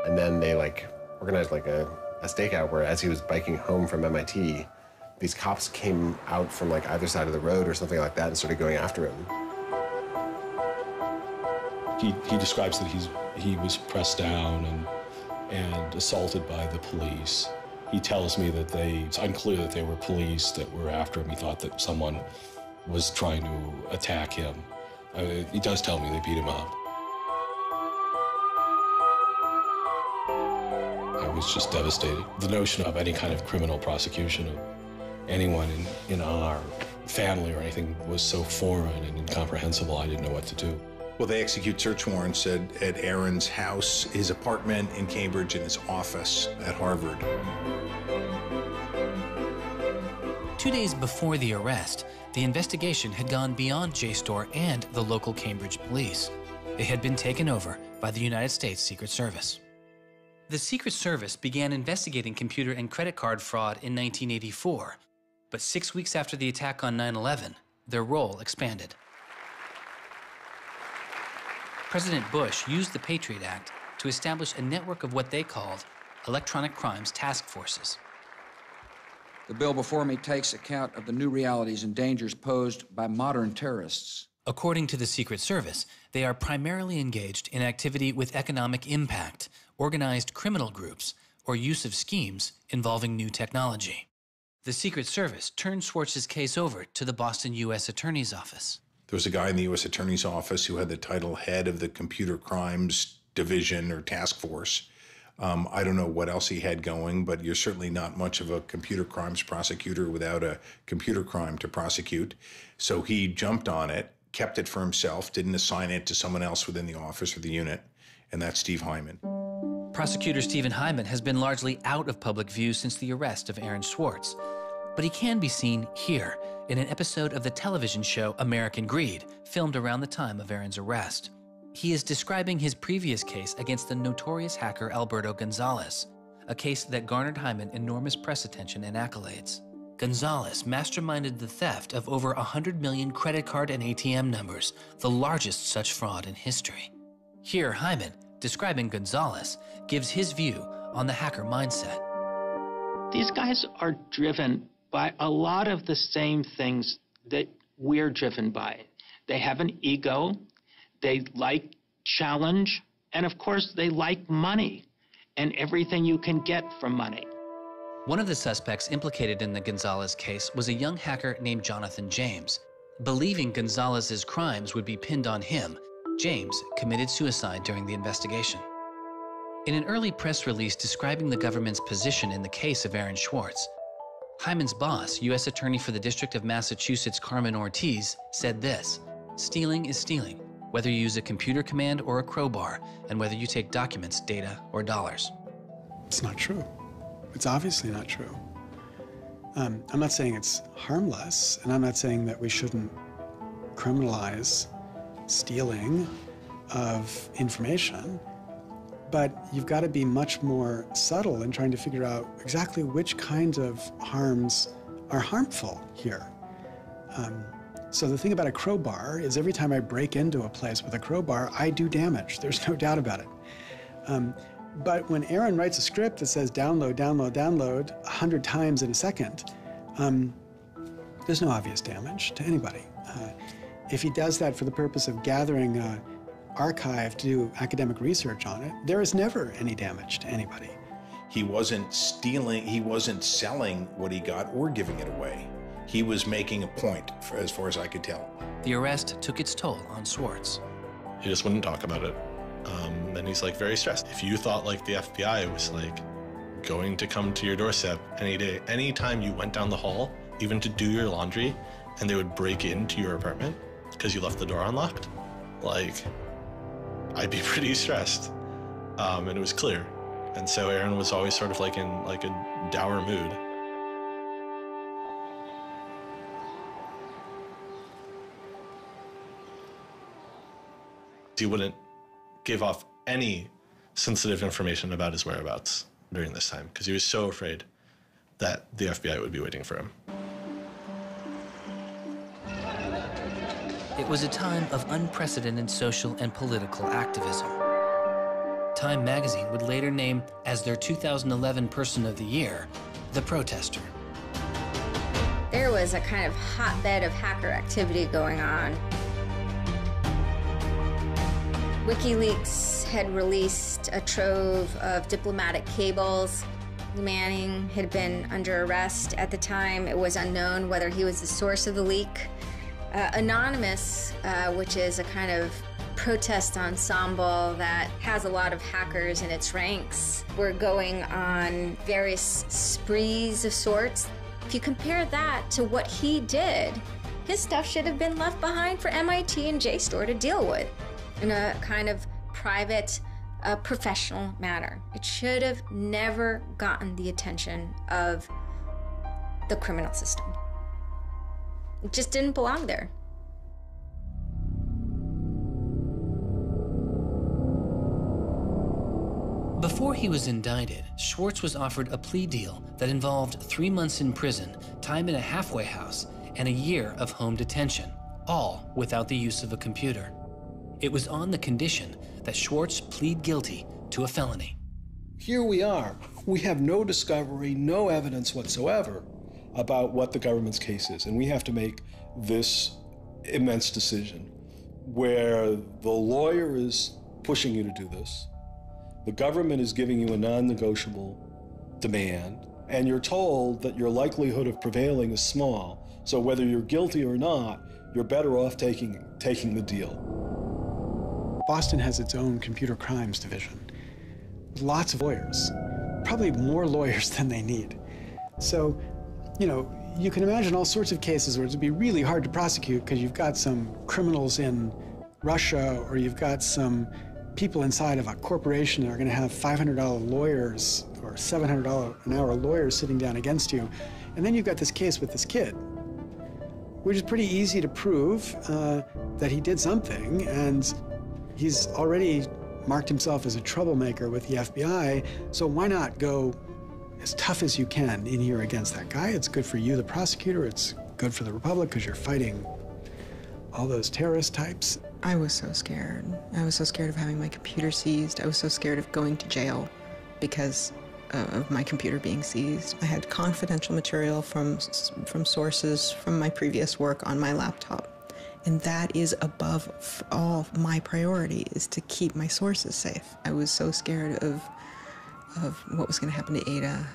Speaker 3: And then they organized a stakeout where as he was biking home from MIT, these cops came out from either side of the road or something like that and started going after him.
Speaker 13: He describes that he was pressed down and assaulted by the police. He tells me that it's unclear that they were police that were after him. He thought that someone was trying to attack him. He does tell me they beat him up. I was just devastated. The notion of any kind of criminal prosecution of anyone in our family or anything was so foreign and incomprehensible, I didn't know what to do.
Speaker 9: Well, they execute search warrants at Aaron's house, his apartment in Cambridge, and his office at Harvard.
Speaker 17: 2 days before the arrest, the investigation had gone beyond JSTOR and the local Cambridge police. It had been taken over by the United States Secret Service. The Secret Service began investigating computer and credit card fraud in 1984, but 6 weeks after the attack on 9/11, their role expanded. President Bush used the Patriot Act to establish a network of what they called electronic crimes task forces.
Speaker 21: The bill before me takes account of the new realities and dangers posed by modern terrorists.
Speaker 17: According to the Secret Service, they are primarily engaged in activity with economic impact, organized criminal groups, or use of schemes involving new technology. The Secret Service turned Swartz's case over to the Boston U.S. Attorney's Office.
Speaker 9: There was a guy in the U.S. Attorney's Office who had the title head of the Computer Crimes Division or Task Force. I don't know what else he had going, but you're certainly not much of a computer crimes prosecutor without a computer crime to prosecute. So he jumped on it, kept it for himself, didn't assign it to someone else within the office or the unit, and that's Steve Hyman.
Speaker 17: Prosecutor Stephen Hyman has been largely out of public view since the arrest of Aaron Swartz, but he can be seen here in an episode of the television show American Greed, filmed around the time of Aaron's arrest. He is describing his previous case against the notorious hacker Alberto Gonzalez, a case that garnered Hyman enormous press attention and accolades. Gonzalez masterminded the theft of over 100 million credit card and ATM numbers, the largest such fraud in history. Here, Hyman, describing Gonzalez, gives his view on the hacker mindset.
Speaker 4: These guys are driven by a lot of the same things that we're driven by. They have an ego, they like challenge, and of course they like money and everything you can get from money.
Speaker 17: One of the suspects implicated in the Gonzalez case was a young hacker named Jonathan James. Believing Gonzalez's crimes would be pinned on him, James committed suicide during the investigation. In an early press release describing the government's position in the case of Aaron Swartz, Hyman's boss, U.S. Attorney for the District of Massachusetts Carmen Ortiz, said this: "Stealing is stealing, whether you use a computer command or a crowbar, and whether you take documents, data, or dollars."
Speaker 2: It's not true. It's obviously not true. I'm not saying it's harmless, and I'm not saying that we shouldn't criminalize stealing of information, but you've got to be much more subtle in trying to figure out exactly which kinds of harms are harmful here. So the thing about a crowbar is every time I break into a place with a crowbar, I do damage. There's no doubt about it. But when Aaron writes a script that says download, download, download 100 times in a second, there's no obvious damage to anybody. If he does that for the purpose of gathering an archive to do academic research on it, there is never any damage to anybody.
Speaker 9: He wasn't stealing, he wasn't selling what he got or giving it away. He was making a point, as far as I could tell.
Speaker 17: The arrest took its toll on Swartz.
Speaker 14: He just wouldn't talk about it. And he's like very stressed. If you thought like the FBI was like going to come to your doorstep any day, anytime you went down the hall, even to do your laundry, and they would break into your apartment because you left the door unlocked, like, I'd be pretty stressed. And it was clear. And so Aaron was always sort of like in like a dour mood. He wouldn't give off any sensitive information about his whereabouts during this time because he was so afraid that the FBI would be waiting for him.
Speaker 17: It was a time of unprecedented social and political activism. Time magazine would later name as their 2011 Person of the Year, the protester.
Speaker 6: There was a kind of hotbed of hacker activity going on. WikiLeaks had released a trove of diplomatic cables. Manning had been under arrest at the time. It was unknown whether he was the source of the leak. Anonymous, which is a kind of protest ensemble that has a lot of hackers in its ranks, were going on various sprees of sorts. If you compare that to what he did, his stuff should have been left behind for MIT and JSTOR to deal with in a kind of private, professional manner. It should have never gotten the attention of the criminal system. It just didn't belong there.
Speaker 17: Before he was indicted, Swartz was offered a plea deal that involved 3 months in prison, time in a halfway house, and a year of home detention, all without the use of a computer. It was on the condition that Swartz plead guilty to a felony.
Speaker 16: Here we are. We have no discovery, no evidence whatsoever about what the government's case is, and we have to make this immense decision where the lawyer is pushing you to do this, the government is giving you a non-negotiable demand, and you're told that your likelihood of prevailing is small, so whether you're guilty or not, you're better off taking the deal.
Speaker 2: Boston has its own computer crimes division, with lots of lawyers, probably more lawyers than they need. So, you can imagine all sorts of cases where it'd be really hard to prosecute because you've got some criminals in Russia or you've got some people inside of a corporation are going to have $500 lawyers or $700 an hour lawyers sitting down against you. And then you've got this case with this kid, which is pretty easy to prove that he did something, and he's already marked himself as a troublemaker with the FBI, so why not go as tough as you can in here against that guy? It's good for you, the prosecutor. It's good for the Republic because you're fighting all those terrorist types.
Speaker 5: I was so scared. I was so scared of having my computer seized. I was so scared of going to jail because of my computer being seized. I had confidential material from sources from my previous work on my laptop. And that is above all my priority, is to keep my sources safe. I was so scared of what was going to happen to Ada.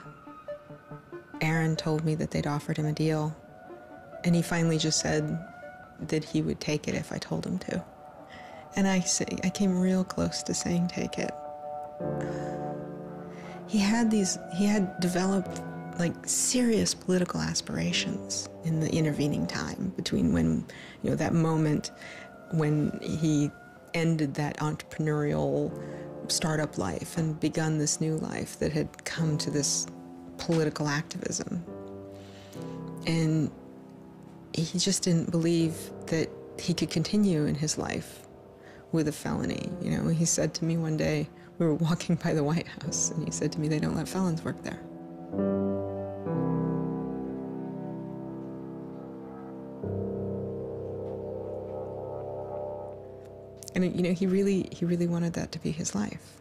Speaker 5: Aaron told me that they'd offered him a deal, and he finally just said that he would take it if I told him to. And I came real close to saying take it. He had developed like serious political aspirations in the intervening time between when, that moment when he ended that entrepreneurial startup life and begun this new life that had come to this political activism. And he just didn't believe that he could continue in his life with a felony. He said to me one day, we were walking by the White House, and he said to me, they don't let felons work there. And he really wanted that to be his life.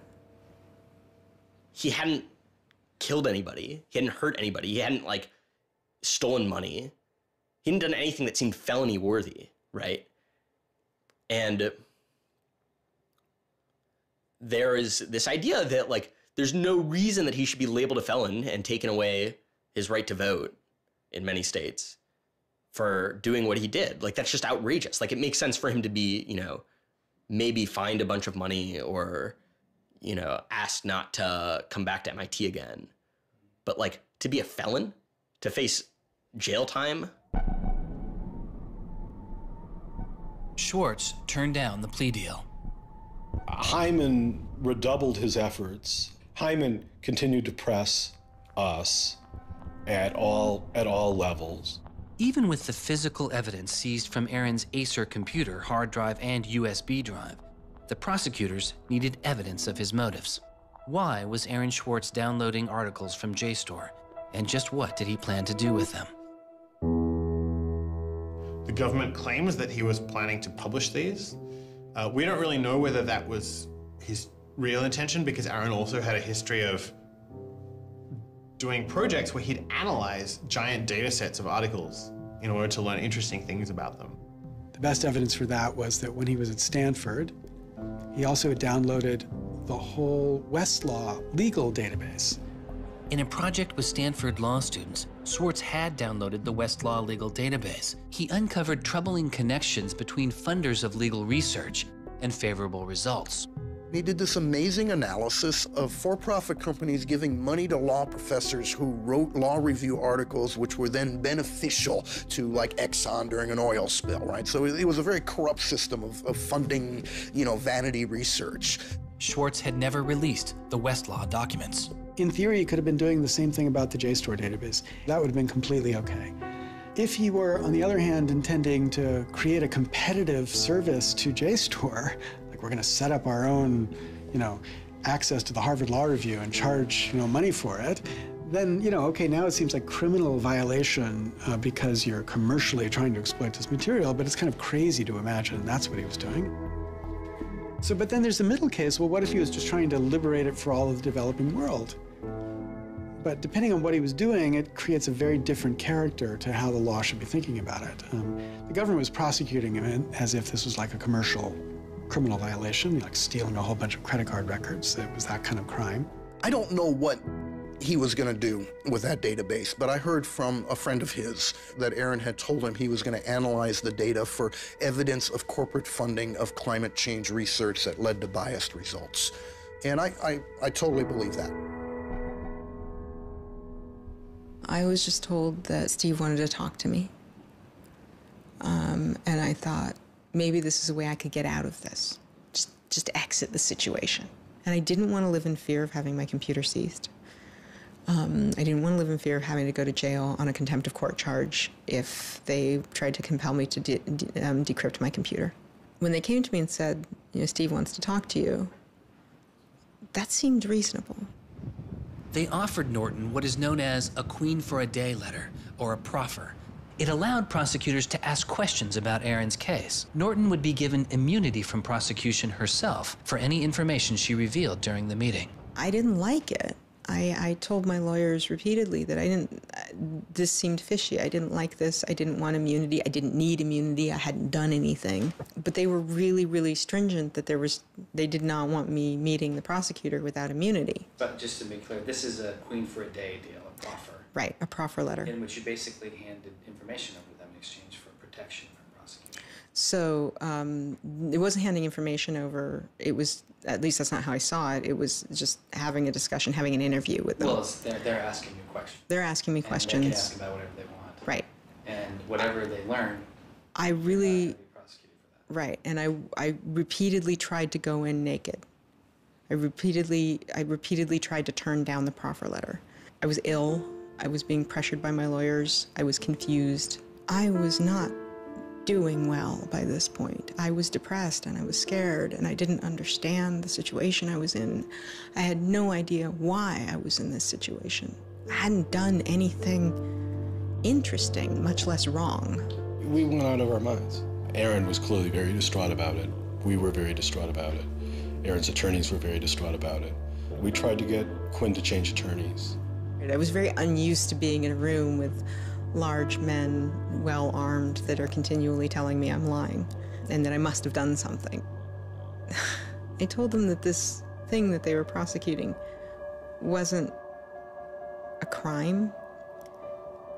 Speaker 7: He hadn't killed anybody. He hadn't hurt anybody. He hadn't stolen money. He hadn't done anything that seemed felony worthy, right? And there is this idea that there's no reason that he should be labeled a felon and taken away his right to vote in many states for doing what he did. That's just outrageous. It makes sense for him to be, maybe fined a bunch of money or, asked not to come back to MIT again. But to be a felon, to face jail time.
Speaker 17: Swartz turned down the plea deal.
Speaker 16: Hyman redoubled his efforts. Hyman continued to press us at all levels.
Speaker 17: Even with the physical evidence seized from Aaron's Acer computer, hard drive, and USB drive, the prosecutors needed evidence of his motives. Why was Aaron Swartz downloading articles from JSTOR, and just what did he plan to do with them?
Speaker 8: The government claims that he was planning to publish these. We don't really know whether that was his real intention, because Aaron also had a history of doing projects where he'd analyze giant data sets of articles in order to learn interesting things about them.
Speaker 2: The best evidence for that was that when he was at Stanford, he also had downloaded the whole Westlaw legal database.
Speaker 17: In a project with Stanford law students, Swartz had downloaded the Westlaw legal database. He uncovered troubling connections between funders of legal research and favorable results.
Speaker 25: He did this amazing analysis of for-profit companies giving money to law professors who wrote law review articles which were then beneficial to Exxon during an oil spill, right? So it was a very corrupt system of funding, vanity research.
Speaker 17: Swartz had never released the Westlaw documents.
Speaker 2: In theory, he could have been doing the same thing about the JSTOR database. That would have been completely okay. If he were, on the other hand, intending to create a competitive service to JSTOR, we're going to set up our own, access to the Harvard Law Review and charge, money for it, then, okay, now it seems like criminal violation because you're commercially trying to exploit this material, but it's kind of crazy to imagine that's what he was doing. So, but then there's the middle case. Well, what if he was just trying to liberate it for all of the developing world? But depending on what he was doing, it creates a very different character to how the law should be thinking about it. The government was prosecuting him as if this was like a commercial criminal violation, like stealing a whole bunch of credit card records. It was that kind of crime.
Speaker 25: I don't know what he was going to do with that database, but I heard from a friend of his that Aaron had told him he was going to analyze the data for evidence of corporate funding of climate change research that led to biased results. And I totally believe that.
Speaker 5: I was just told that Steve wanted to talk to me. And I thought, maybe this is a way I could get out of this. Just just exit the situation. And I didn't want to live in fear of having my computer seized. I didn't want to live in fear of having to go to jail on a contempt of court charge if they tried to compel me to decrypt my computer. When they came to me and said, Steve wants to talk to you, that seemed reasonable.
Speaker 17: They offered Norton what is known as a Queen for a Day letter, or a proffer. It allowed prosecutors to ask questions about Aaron's case. Norton would be given immunity from prosecution herself for any information she revealed during the meeting.
Speaker 5: I didn't like it. I told my lawyers repeatedly that this seemed fishy. I didn't like this. I didn't want immunity. I didn't need immunity. I hadn't done anything. But they were really, really stringent that they did not want me meeting the prosecutor without immunity.
Speaker 18: But just to be clear, this is a Queen for a Day deal, a proffer.
Speaker 5: Right, a proffer letter.
Speaker 18: In which you basically handed information over to them in exchange for protection from prosecution.
Speaker 5: So it wasn't handing information over. It was, at least that's not how I saw it. It was just having a discussion, having an interview with them.
Speaker 18: Well, they're asking you questions.
Speaker 5: They're asking me questions.
Speaker 18: And they can ask about whatever they want.
Speaker 5: Right.
Speaker 18: And whatever they learn,
Speaker 5: I really, right, and I repeatedly tried to go in naked. I repeatedly tried to turn down the proffer letter. I was ill. I was being pressured by my lawyers. I was confused. I was not doing well by this point. I was depressed and I was scared and I didn't understand the situation I was in. I had no idea why I was in this situation. I hadn't done anything interesting, much less wrong.
Speaker 13: We went out of our minds. Aaron was clearly very distraught about it. We were very distraught about it. Aaron's attorneys were very distraught about it. We tried to get Quinn to change attorneys.
Speaker 5: I was very unused to being in a room with large men, well-armed, that are continually telling me I'm lying and that I must have done something. I told them that this thing that they were prosecuting wasn't a crime.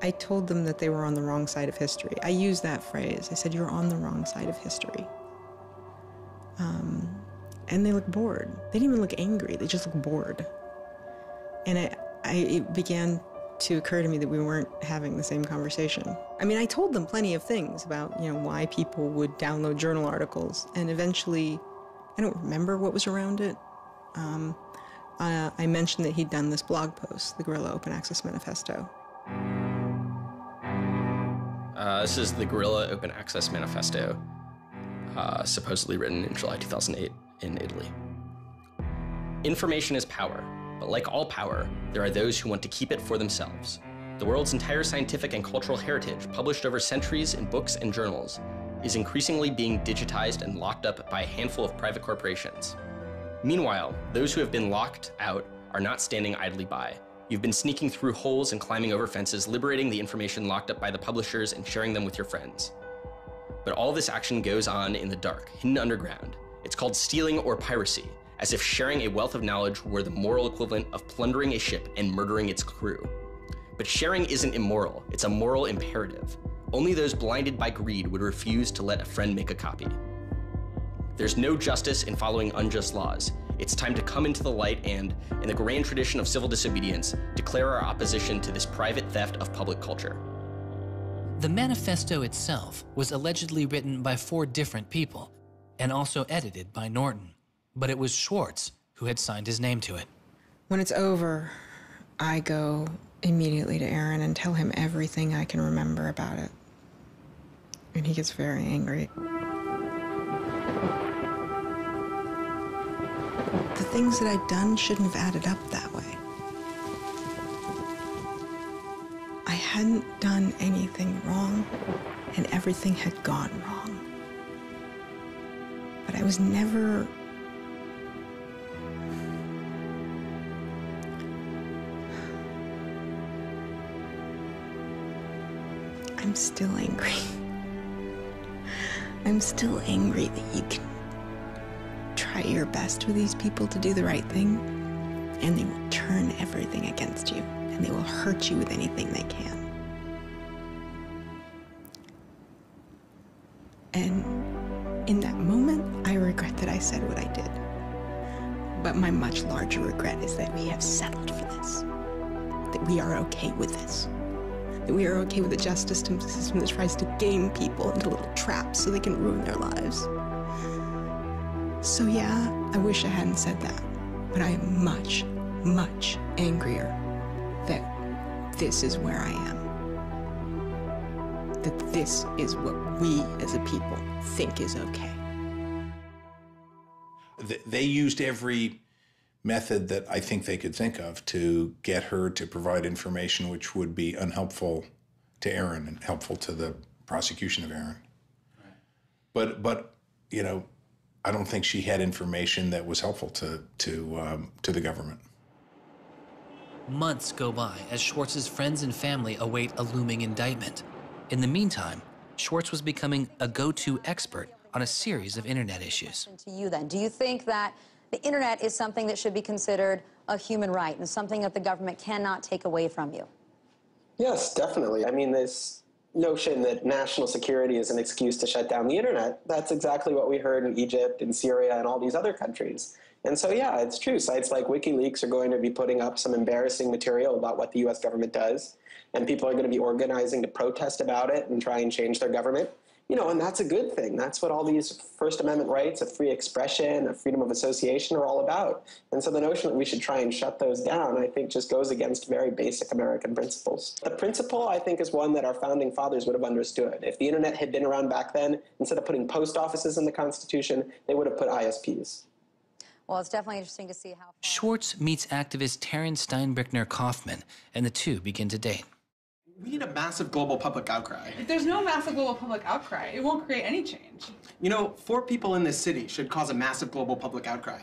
Speaker 5: I told them that they were on the wrong side of history. I used that phrase. I said, you're on the wrong side of history. And they looked bored. They didn't even look angry. They just looked bored. And it began to occur to me that we weren't having the same conversation. I mean, I told them plenty of things about, why people would download journal articles, and eventually, I don't remember what was around it. I mentioned that he'd done this blog post, the Guerrilla Open Access Manifesto.
Speaker 7: This is the Guerrilla Open Access Manifesto, supposedly written in July 2008 in Italy. Information is power. But like all power, there are those who want to keep it for themselves. The world's entire scientific and cultural heritage, published over centuries in books and journals, is increasingly being digitized and locked up by a handful of private corporations. Meanwhile, those who have been locked out are not standing idly by. You've been sneaking through holes and climbing over fences, liberating the information locked up by the publishers and sharing them with your friends. But all this action goes on in the dark, hidden underground. It's called stealing or piracy, as if sharing a wealth of knowledge were the moral equivalent of plundering a ship and murdering its crew. But sharing isn't immoral, it's a moral imperative. Only those blinded by greed would refuse to let a friend make a copy. There's no justice in following unjust laws. It's time to come into the light and, in the grand tradition of civil disobedience, declare our opposition to this private theft of public culture.
Speaker 17: The manifesto itself was allegedly written by 4 different people and also edited by Norton. But it was Swartz who had signed his name to it.
Speaker 5: When it's over, I go immediately to Aaron and tell him everything I can remember about it. And he gets very angry. The things that I'd done shouldn't have added up that way. I hadn't done anything wrong, and everything had gone wrong. But I was never... I'm still angry. I'm still angry that you can try your best with these people to do the right thing, and they will turn everything against you, and they will hurt you with anything they can. And in that moment, I regret that I said what I did. But my much larger regret is that we have settled for this, that we are okay with this. That we are okay with a justice system that tries to game people into little traps so they can ruin their lives. So yeah, I wish I hadn't said that, but I am much, much angrier that this is where I am. That this is what we as a people think is okay.
Speaker 9: They used every method that I think they could think of to get her to provide information which would be unhelpful to Aaron and helpful to the prosecution of Aaron. Right. But you know, I don't think she had information that was helpful to the government.
Speaker 17: Months go by as Swartz's friends and family await a looming indictment. In the meantime, Swartz was becoming a go-to expert on a series of internet issues.
Speaker 11: To you then, do you think that the internet is something that should be considered a human right and something that the government cannot take away from you?
Speaker 1: Yes, definitely. I mean, this notion that national security is an excuse to shut down the internet, that's exactly what we heard in Egypt and Syria and all these other countries. And so, yeah, it's true. Sites like WikiLeaks are going to be putting up some embarrassing material about what the U.S. government does, and people are going to be organizing to protest about it and try and change their government. You know, and that's a good thing. That's what all these First Amendment rights of free expression, of freedom of association are all about. And so the notion that we should try and shut those down, I think, just goes against very basic American principles. The principle, I think, is one that our founding fathers would have understood. If the internet had been around back then, instead of putting post offices in the Constitution, they would have put ISPs.
Speaker 11: Well, it's definitely interesting to see how...
Speaker 17: Swartz meets activist Taryn Steinbrickner Kaufman, and the two begin to date.
Speaker 20: We need a massive global public outcry.
Speaker 22: If there's no massive global public outcry, it won't create any change.
Speaker 20: You know, 4 people in this city should cause a massive global public outcry.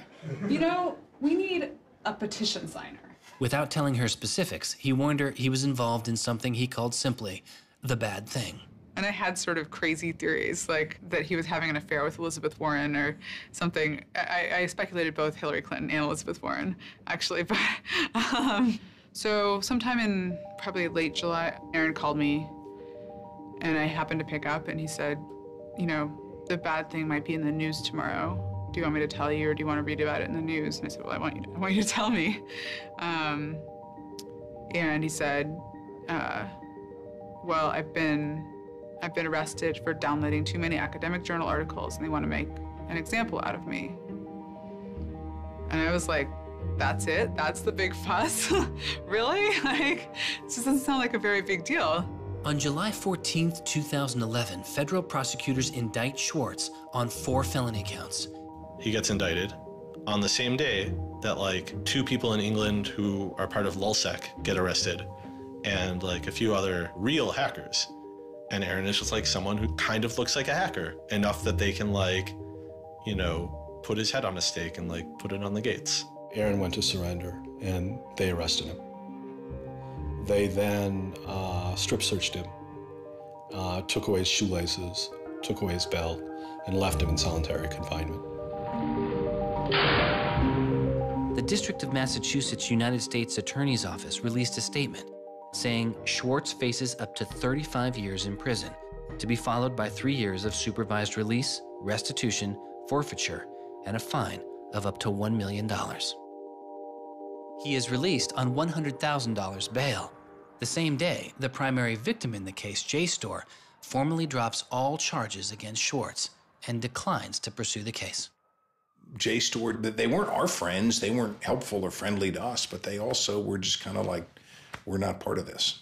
Speaker 22: You know, we need a petition signer.
Speaker 17: Without telling her specifics, he warned her he was involved in something he called simply the bad thing.
Speaker 22: And I had sort of crazy theories, like that he was having an affair with Elizabeth Warren or something. I speculated both Hillary Clinton and Elizabeth Warren, actually, but... So sometime in probably late July, Aaron called me, and I happened to pick up, and he said, you know, the bad thing might be in the news tomorrow. Do you want me to tell you, or do you want to read about it in the news? And I said, well, I want you to tell me. And he said, well, I've been arrested for downloading too many academic journal articles, and they want to make an example out of me. And I was like, that's it? That's the big fuss? Really? Like, this doesn't sound like a very big deal.
Speaker 17: On July 14th, 2011, federal prosecutors indict Swartz on 4 felony counts.
Speaker 14: He gets indicted on the same day that like 2 people in England who are part of LulzSec get arrested, and like a few other real hackers. And Aaron is just like someone who kind of looks like a hacker, enough that they can like, you know, put his head on a stake and like put it on the gates.
Speaker 16: Aaron went to surrender, and they arrested him. They then strip searched him, took away his shoelaces, took away his belt, and left him in solitary confinement.
Speaker 17: The District of Massachusetts United States Attorney's Office released a statement saying Swartz faces up to 35 years in prison, to be followed by 3 years of supervised release, restitution, forfeiture, and a fine of up to $1 million. He is released on $100,000 bail. The same day, the primary victim in the case, JSTOR, formally drops all charges against Swartz and declines to pursue the case.
Speaker 9: JSTOR, they weren't our friends, they weren't helpful or friendly to us, but they also were just kind of like, we're not part of this.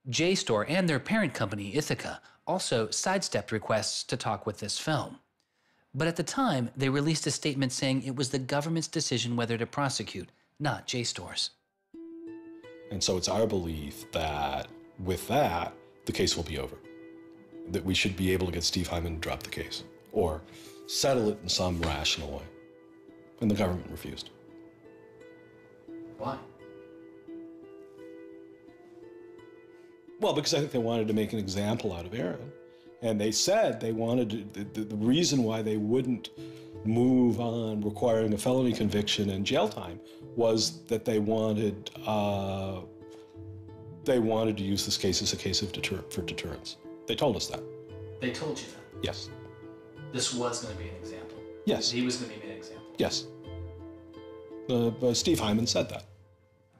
Speaker 17: JSTOR and their parent company, Ithaca, also sidestepped requests to talk with this film. But at the time, they released a statement saying it was the government's decision whether to prosecute, not JSTOR's.
Speaker 16: And so it's our belief that with that, the case will be over. That we should be able to get Steve Hyman to drop the case or settle it in some rational way. And the government refused.
Speaker 17: Why?
Speaker 16: Well, because I think they wanted to make an example out of Aaron. And they said they wanted to, the reason why they wouldn't move on requiring a felony conviction and jail time was that they wanted to use this case as a case of for deterrence. They told us that.
Speaker 18: They told you that?
Speaker 16: Yes.
Speaker 18: This was going to be an example?
Speaker 16: Yes.
Speaker 18: He was going to be an example?
Speaker 16: Yes. Steve Hyman said that.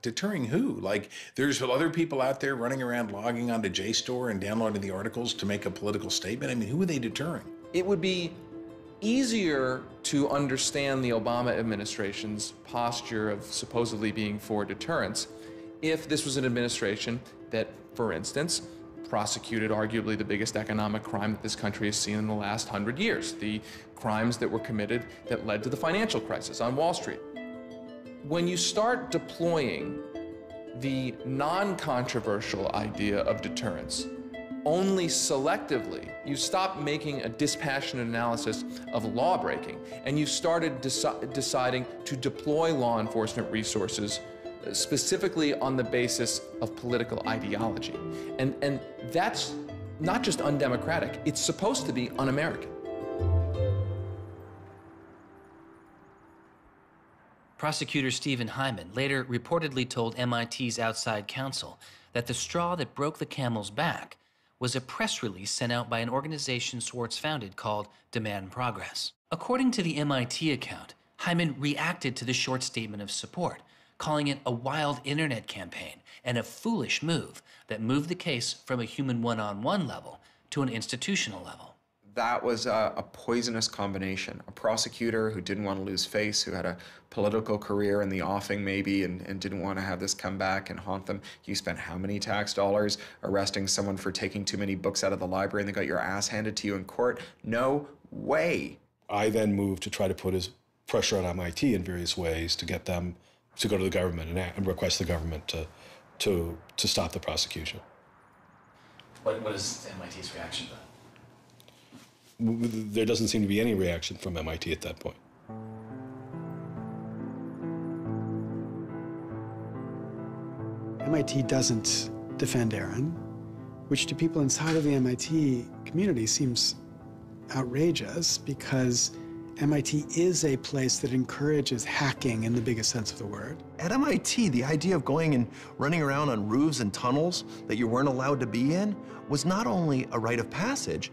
Speaker 9: Deterring who? Like, there's other people out there running around logging onto JSTOR and downloading the articles to make a political statement? I mean, who are they deterring?
Speaker 18: It would be
Speaker 10: easier to understand the Obama administration's posture of supposedly being for deterrence if this was an administration that, for instance, prosecuted arguably the biggest economic crime that this country has seen in the last 100 years, the crimes that were committed that led to the financial crisis on Wall Street. When you start deploying the non-controversial idea of deterrence only selectively, you stop making a dispassionate analysis of lawbreaking, and you started deciding to deploy law enforcement resources specifically on the basis of political ideology. And that's not just undemocratic, it's supposed to be un-American.
Speaker 17: Prosecutor Stephen Hyman later reportedly told MIT's outside counsel that the straw that broke the camel's back was a press release sent out by an organization Swartz founded called Demand Progress. According to the MIT account, Hyman reacted to the short statement of support, calling it a wild internet campaign and a foolish move that moved the case from a human one-on-one level to an institutional level.
Speaker 12: That was a poisonous combination. A prosecutor who didn't want to lose face, who had a political career in the offing maybe, and didn't want to have this come back and haunt them. You spent how many tax dollars arresting someone for taking too many books out of the library and they got your ass handed to you in court? No way.
Speaker 16: I then moved to try to put his pressure on MIT in various ways to get them to go to the government and request the government to stop the prosecution.
Speaker 18: What is MIT's reaction to that?
Speaker 16: There doesn't seem to be any reaction from MIT at that point.
Speaker 2: MIT doesn't defend Aaron, which to people inside of the MIT community seems outrageous because MIT is a place that encourages hacking in the biggest sense of the word.
Speaker 15: At MIT, the idea of going and running around on roofs and tunnels that you weren't allowed to be in was not only a rite of passage,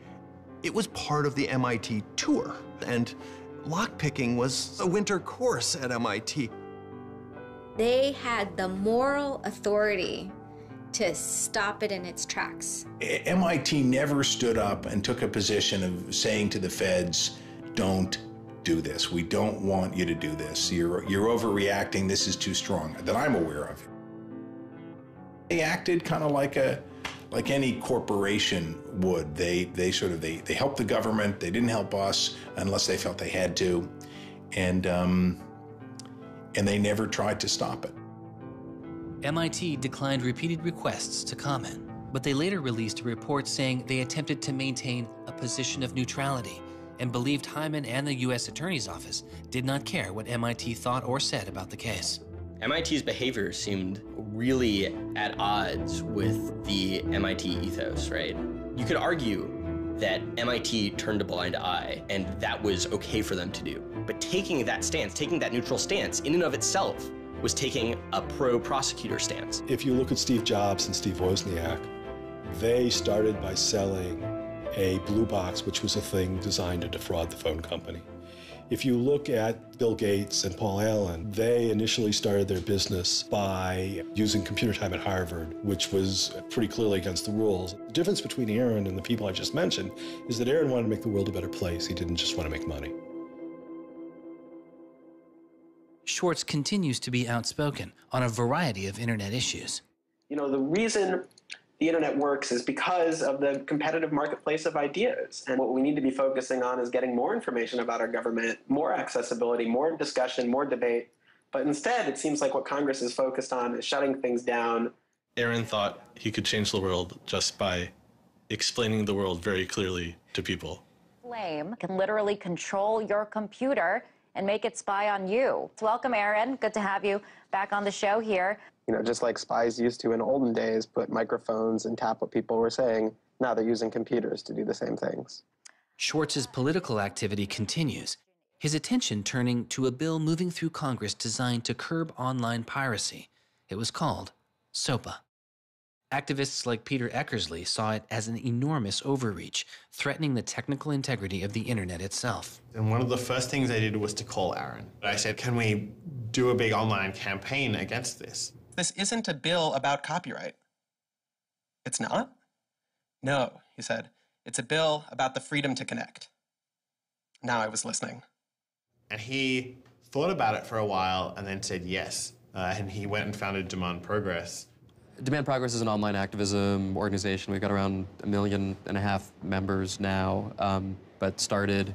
Speaker 15: it was part of the MIT tour. And lockpicking was a winter course at MIT.
Speaker 6: They had the moral authority to stop it in its tracks.
Speaker 9: MIT never stood up and took a position of saying to the feds, don't do this. We don't want you to do this. You're overreacting. This is too strong, that I'm aware of. They acted kind of like any corporation would. They helped the government. They didn't help us unless they felt they had to, and they never tried to stop it.
Speaker 17: MIT declined repeated requests to comment, but they later released a report saying they attempted to maintain a position of neutrality and believed Hyman and the U.S. Attorney's Office did not care what MIT thought or said about the case.
Speaker 7: MIT's behavior seemed really at odds with the MIT ethos, right? You could argue that MIT turned a blind eye and that was okay for them to do. But taking that stance, taking that neutral stance in and of itself was taking a pro-prosecutor stance.
Speaker 16: If you look at Steve Jobs and Steve Wozniak, they started by selling a blue box, which was a thing designed to defraud the phone company. If you look at Bill Gates and Paul Allen, they initially started their business by using computer time at Harvard, which was pretty clearly against the rules. The difference between Aaron and the people I just mentioned is that Aaron wanted to make the world a better place. He didn't just want to make money.
Speaker 17: Swartz continues to be outspoken on a variety of internet issues.
Speaker 1: You know, the reason the internet works is because of the competitive marketplace of ideas. And what we need to be focusing on is getting more information about our government, more accessibility, more discussion, more debate. But instead, it seems like what Congress is focused on is shutting things down.
Speaker 14: Aaron thought he could change the world just by explaining the world very clearly to people.
Speaker 11: Flame can literally control your computer and make it spy on you. Welcome, Aaron. Good to have you back on the show here.
Speaker 1: You know, just like spies used to in olden days, put microphones and tap what people were saying, now they're using computers to do the same things.
Speaker 17: Schwartz's political activity continues, his attention turning to a bill moving through Congress designed to curb online piracy. It was called SOPA. Activists like Peter Eckersley saw it as an enormous overreach, threatening the technical integrity of the internet itself.
Speaker 8: And one of the first things I did was to call Aaron. I said, can we do a big online campaign against this?
Speaker 20: This isn't a bill about copyright. It's not? No, he said. It's a bill about the freedom to connect.
Speaker 1: now I was listening.
Speaker 8: And he thought about it for a while and then said yes. And he went and founded Demand Progress.
Speaker 3: Demand Progress is an online activism organization. We've got around 1.5 million members now, but started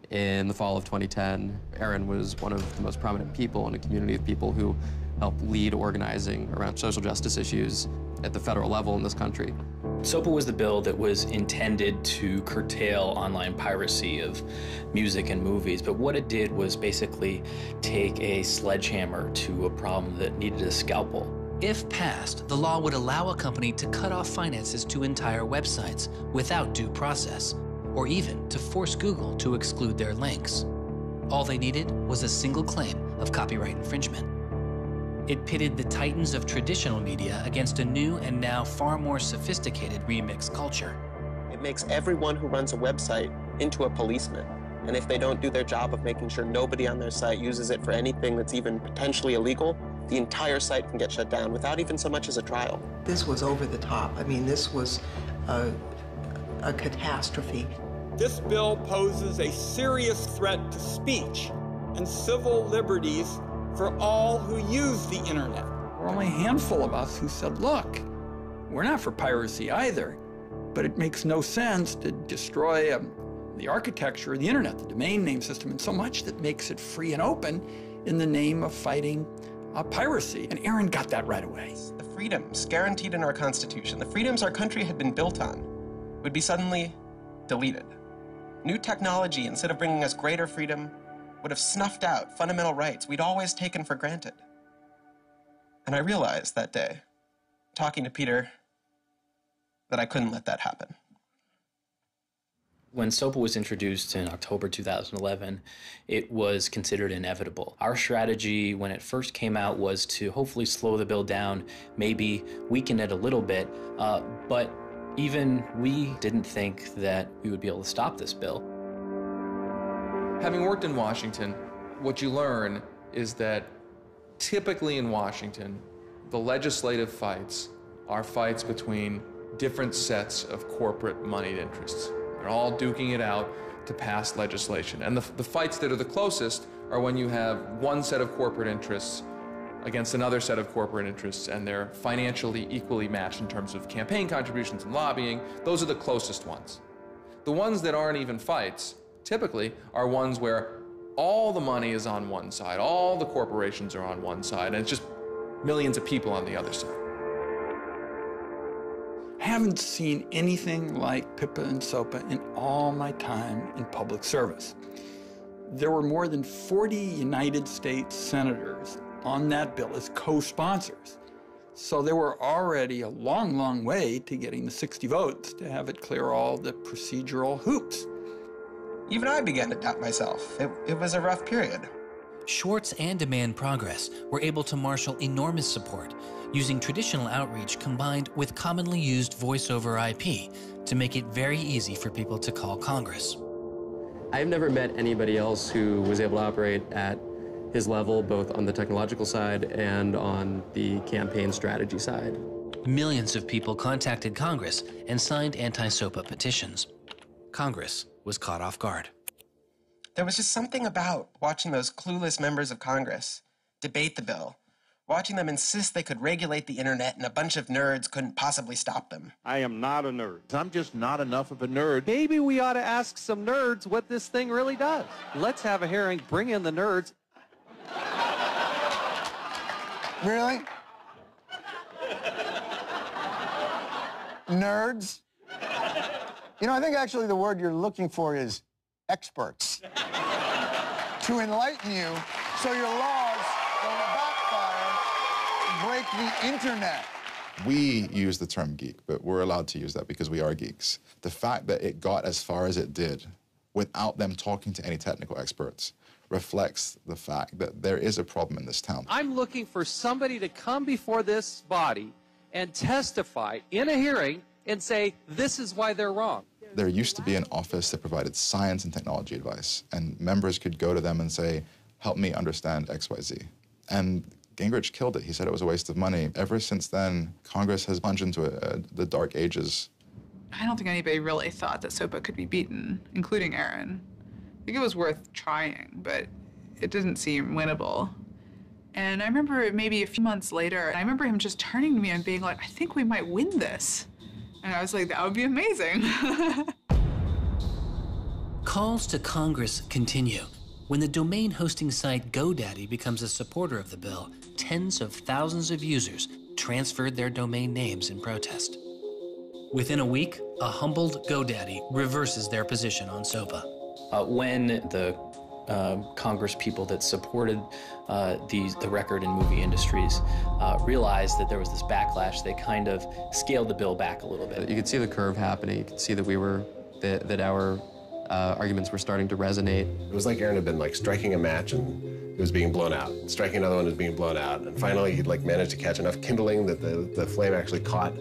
Speaker 3: in the fall of 2010. Aaron was one of the most prominent people in a community of people who helped lead organizing around social justice issues at the federal level in this country.
Speaker 19: SOPA was the bill that was intended to curtail online piracy of music and movies, but what it did was basically take a sledgehammer to a problem that needed a scalpel.
Speaker 17: If passed, the law would allow a company to cut off finances to entire websites without due process, or even to force Google to exclude their links. All they needed was a single claim of copyright infringement. It pitted the titans of traditional media against a new and now far more sophisticated remix culture.
Speaker 1: It makes everyone who runs a website into a policeman. And if they don't do their job of making sure nobody on their site uses it for anything that's even potentially illegal, the entire site can get shut down without even so much as a trial.
Speaker 21: This was over the top. I mean, this was a catastrophe.
Speaker 23: This bill poses a serious threat to speech and civil liberties for all who use the internet. There were only a handful of us who said, look, we're not for piracy either, but it makes no sense to destroy the architecture of the internet, the domain name system, and so much that makes it free and open in the name of fighting piracy. And Aaron got that right away.
Speaker 1: The freedoms guaranteed in our Constitution, the freedoms our country had been built on, would be suddenly deleted. New technology, instead of bringing us greater freedom, would have snuffed out fundamental rights we'd always taken for granted. And I realized that day, talking to Peter, that I couldn't let that happen.
Speaker 19: When SOPA was introduced in October 2011, it was considered inevitable. Our strategy when it first came out was to hopefully slow the bill down, maybe weaken it a little bit, but even we didn't think that we would be able to stop this bill.
Speaker 10: Having worked in Washington, what you learn is that typically in Washington, the legislative fights are fights between different sets of corporate moneyed interests. They're all duking it out to pass legislation. And the fights that are the closest are when you have one set of corporate interests against another set of corporate interests, and they're financially equally matched in terms of campaign contributions and lobbying. Those are the closest ones. The ones that aren't even fights, typically, are ones where all the money is on one side, all the corporations are on one side, and it's just millions of people on the other side.
Speaker 23: I haven't seen anything like PIPA and SOPA in all my time in public service. There were more than 40 United States senators on that bill as co-sponsors. So there were already a long, long way to getting the 60 votes to have it clear all the procedural hoops.
Speaker 1: Even I began to doubt myself. It was a rough period.
Speaker 17: Swartz and Demand Progress were able to marshal enormous support, using traditional outreach combined with commonly used voice over IP to make it very easy for people to call Congress.
Speaker 3: I've never met anybody else who was able to operate at his level, both on the technological side and on the campaign strategy side.
Speaker 17: Millions of people contacted Congress and signed anti-SOPA petitions. Congress was caught off guard.
Speaker 1: There was just something about watching those clueless members of Congress debate the bill, watching them insist they could regulate the internet and a bunch of nerds couldn't possibly stop them.
Speaker 24: I am not a nerd. I'm just not enough of a nerd. Maybe we ought to ask some nerds what this thing really does. Let's have a hearing, bring in the nerds.
Speaker 26: Really? Nerds? You know, I think actually the word you're looking for is experts. To enlighten you so your laws don't backfire, break the internet.
Speaker 27: We use the term geek, but we're allowed to use that because we are geeks. The fact that it got as far as it did without them talking to any technical experts reflects the fact that there is a problem in this town.
Speaker 24: I'm looking for somebody to come before this body and testify in a hearing and say, this is why they're wrong.
Speaker 27: There used to be an office that provided science and technology advice, and members could go to them and say, help me understand XYZ. And Gingrich killed it. He said it was a waste of money. Ever since then, Congress has plunged into the dark ages.
Speaker 22: I don't think anybody really thought that SOPA could be beaten, including Aaron. think it was worth trying, but it didn't seem winnable. And I remember maybe a few months later, I remember him just turning to me and being like, I think we might win this. And I was like, that would be amazing.
Speaker 17: Calls to Congress continue. When the domain hosting site GoDaddy becomes a supporter of the bill, tens of thousands of users transferred their domain names in protest. Within a week, a humbled GoDaddy reverses their position on SOPA.
Speaker 19: When the Congress people that supported the record and movie industries realized that there was this backlash, they kind of scaled the bill back a little bit.
Speaker 3: You could see the curve happening. You could see that our arguments were starting to resonate.
Speaker 2: It was like Aaron had been striking a match and it was being blown out. Striking another one was being blown out. And finally he'd managed to catch enough kindling that the flame actually caught,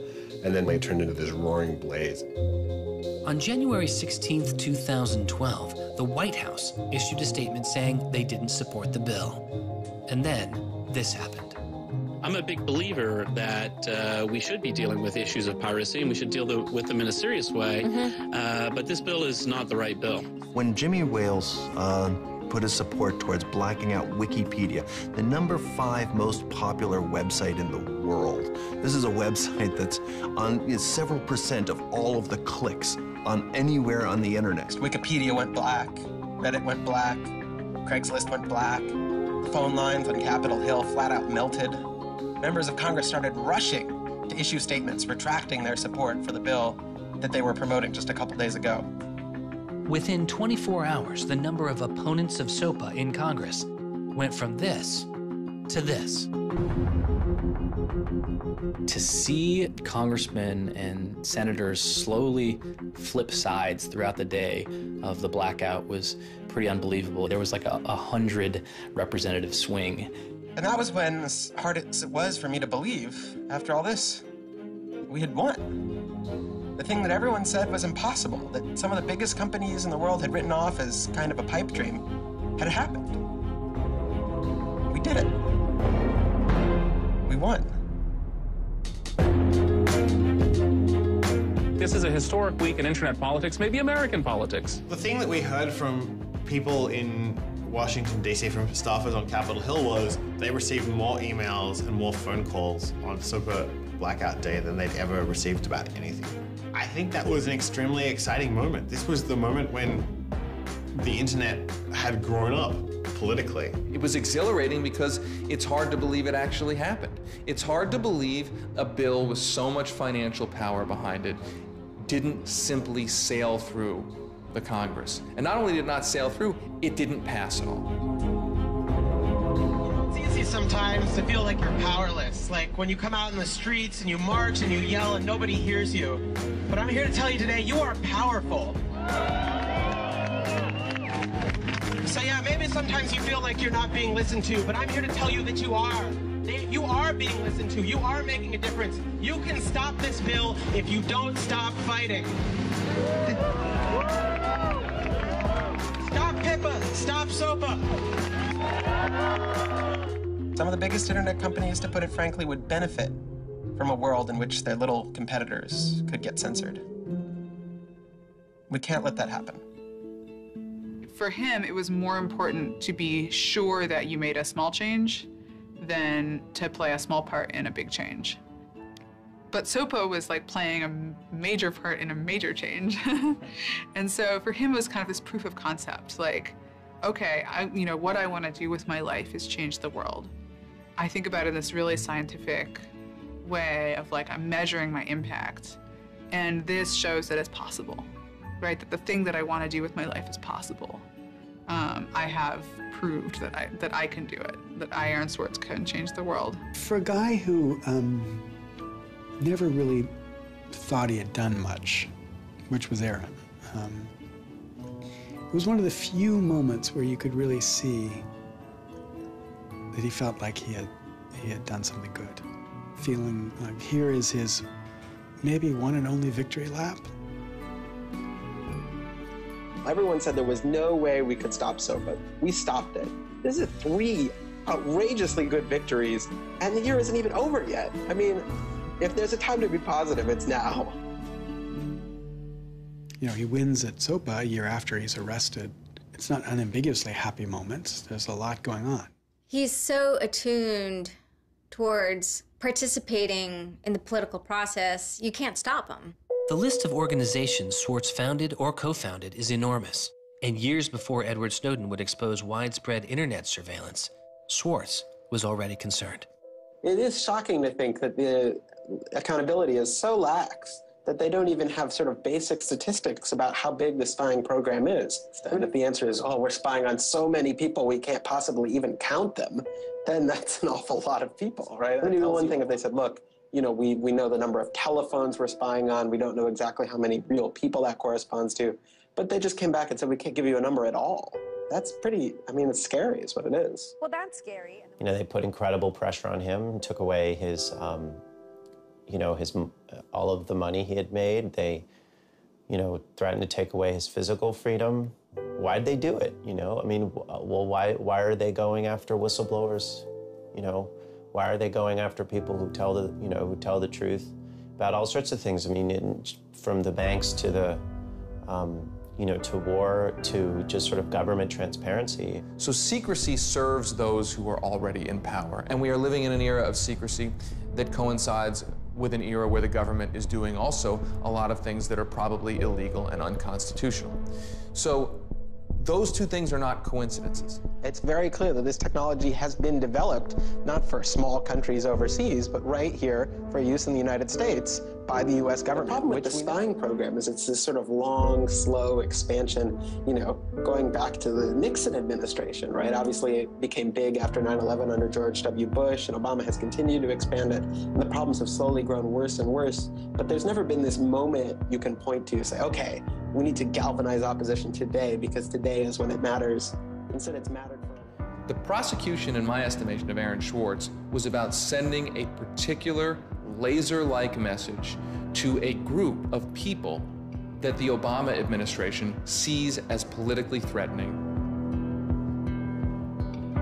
Speaker 2: and then it turned into this roaring blaze.
Speaker 17: On January 16th, 2012, the White House issued a statement saying they didn't support the bill. And then this happened.
Speaker 4: I'm a big believer that we should be dealing with issues of piracy and we should deal with them in a serious way, but this bill is not the right bill.
Speaker 15: When Jimmy Wales put his support towards blacking out Wikipedia, the #5 most popular website in the world. This is a website that's on several % of all of the clicks on anywhere on the internet.
Speaker 1: Wikipedia went black, Reddit went black, Craigslist went black, phone lines on Capitol Hill flat out melted. Members of Congress started rushing to issue statements retracting their support for the bill that they were promoting just a couple days ago.
Speaker 17: Within 24 hours, the number of opponents of SOPA in Congress went from this to this.
Speaker 19: To see congressmen and senators slowly flip sides throughout the day of the blackout was pretty unbelievable. There was like a 100 representative swing.
Speaker 1: And that was when, as hard as it was for me to believe, after all this, we had won. The thing that everyone said was impossible, that some of the biggest companies in the world had written off as kind of a pipe dream, had happened. We did it. We won.
Speaker 5: This is a historic week in internet politics, maybe American politics.
Speaker 8: The thing that we heard from people in Washington, D.C., from staffers on Capitol Hill was they received more emails and more phone calls on SOPA blackout day than they'd ever received about anything. I think that was an extremely exciting moment. This was the moment when the internet had grown up politically.
Speaker 10: It was exhilarating because it's hard to believe it actually happened. It's hard to believe a bill with so much financial power behind it didn't simply sail through the Congress. And not only did it not sail through, it didn't pass at all.
Speaker 20: It's easy sometimes to feel like you're powerless, like when you come out in the streets and you march and you yell and nobody hears you. But I'm here to tell you today, you are powerful. So yeah, maybe sometimes you feel like you're not being listened to, but I'm here to tell you that you are. You are being listened to. You are making a difference. You can stop this bill if you don't stop fighting. Stop PIPA. Stop SOPA.
Speaker 1: Some of the biggest internet companies, to put it frankly, would benefit from a world in which their little competitors could get censored. We can't let that happen.
Speaker 22: For him, it was more important to be sure that you made a small change than to play a small part in a big change. But SOPA was like playing a major part in a major change. And so for him, it was kind of this proof of concept, like, okay, what I want to do with my life is change the world. I think about it in this really scientific way of like, I'm measuring my impact. And this shows that it's possible, right? That the thing that I want to do with my life is possible. I have proved that I can do it, that I, Aaron Swartz, can change the world.
Speaker 12: For a guy who never really thought he had done much, which was Aaron, it was one of the few moments where you could really see that he felt like he had done something good. Feeling like here is his maybe one and only victory lap.
Speaker 1: Everyone said there was no way we could stop SOPA. We stopped it. This is 3 outrageously good victories, and the year isn't even over yet. I mean, if there's a time to be positive, it's now.
Speaker 12: You know, he wins at SOPA a year after he's arrested It's not unambiguously happy moments. There's a lot going on.
Speaker 6: He's so attuned towards participating in the political process, you can't stop him.
Speaker 17: The list of organizations Swartz founded or co-founded is enormous. And years before Edward Snowden would expose widespread internet surveillance, Swartz was already concerned.
Speaker 1: It is shocking to think that the accountability is so lax that they don't even have sort of basic statistics about how big the spying program is. And if the answer is, oh, we're spying on so many people we can't possibly even count them, then that's an awful lot of people, right? It would be one thing if they said, look, you know, we know the number of telephones we're spying on, we don't know exactly how many real people that corresponds to, but they just came back and said, we can't give you a number at all. That's pretty, I mean, it's scary is what it is.
Speaker 11: Well, that's scary.
Speaker 7: You know, they put incredible pressure on him, took away his, you know, all of the money he had made. They, you know, threatened to take away his physical freedom. Why'd they do it, you know? I mean, well, why are they going after whistleblowers, you know? Why are they going after people who tell the, you know, who tell the truth about all sorts of things? I mean, from the banks to the, you know, to war, to just sort of government transparency.
Speaker 10: So secrecy serves those who are already in power. And we are living in an era of secrecy that coincides with an era where the government is doing also a lot of things that are probably illegal and unconstitutional. So those two things are not coincidences.
Speaker 1: It's very clear that this technology has been developed not for small countries overseas, but right here for use in the United States by the U.S. government. The problem with the spying program is it's this sort of long, slow expansion, you know, going back to the Nixon administration, right? Obviously, it became big after 9/11 under George W. Bush, and Obama has continued to expand it, and the problems have slowly grown worse and worse. But there's never been this moment you can point to, say, okay, we need to galvanize opposition today because today is when it matters. Instead, it's mattered for.
Speaker 10: The prosecution, in my estimation, of Aaron Swartz was about sending a particular laser-like message to a group of people that the Obama administration sees as politically threatening.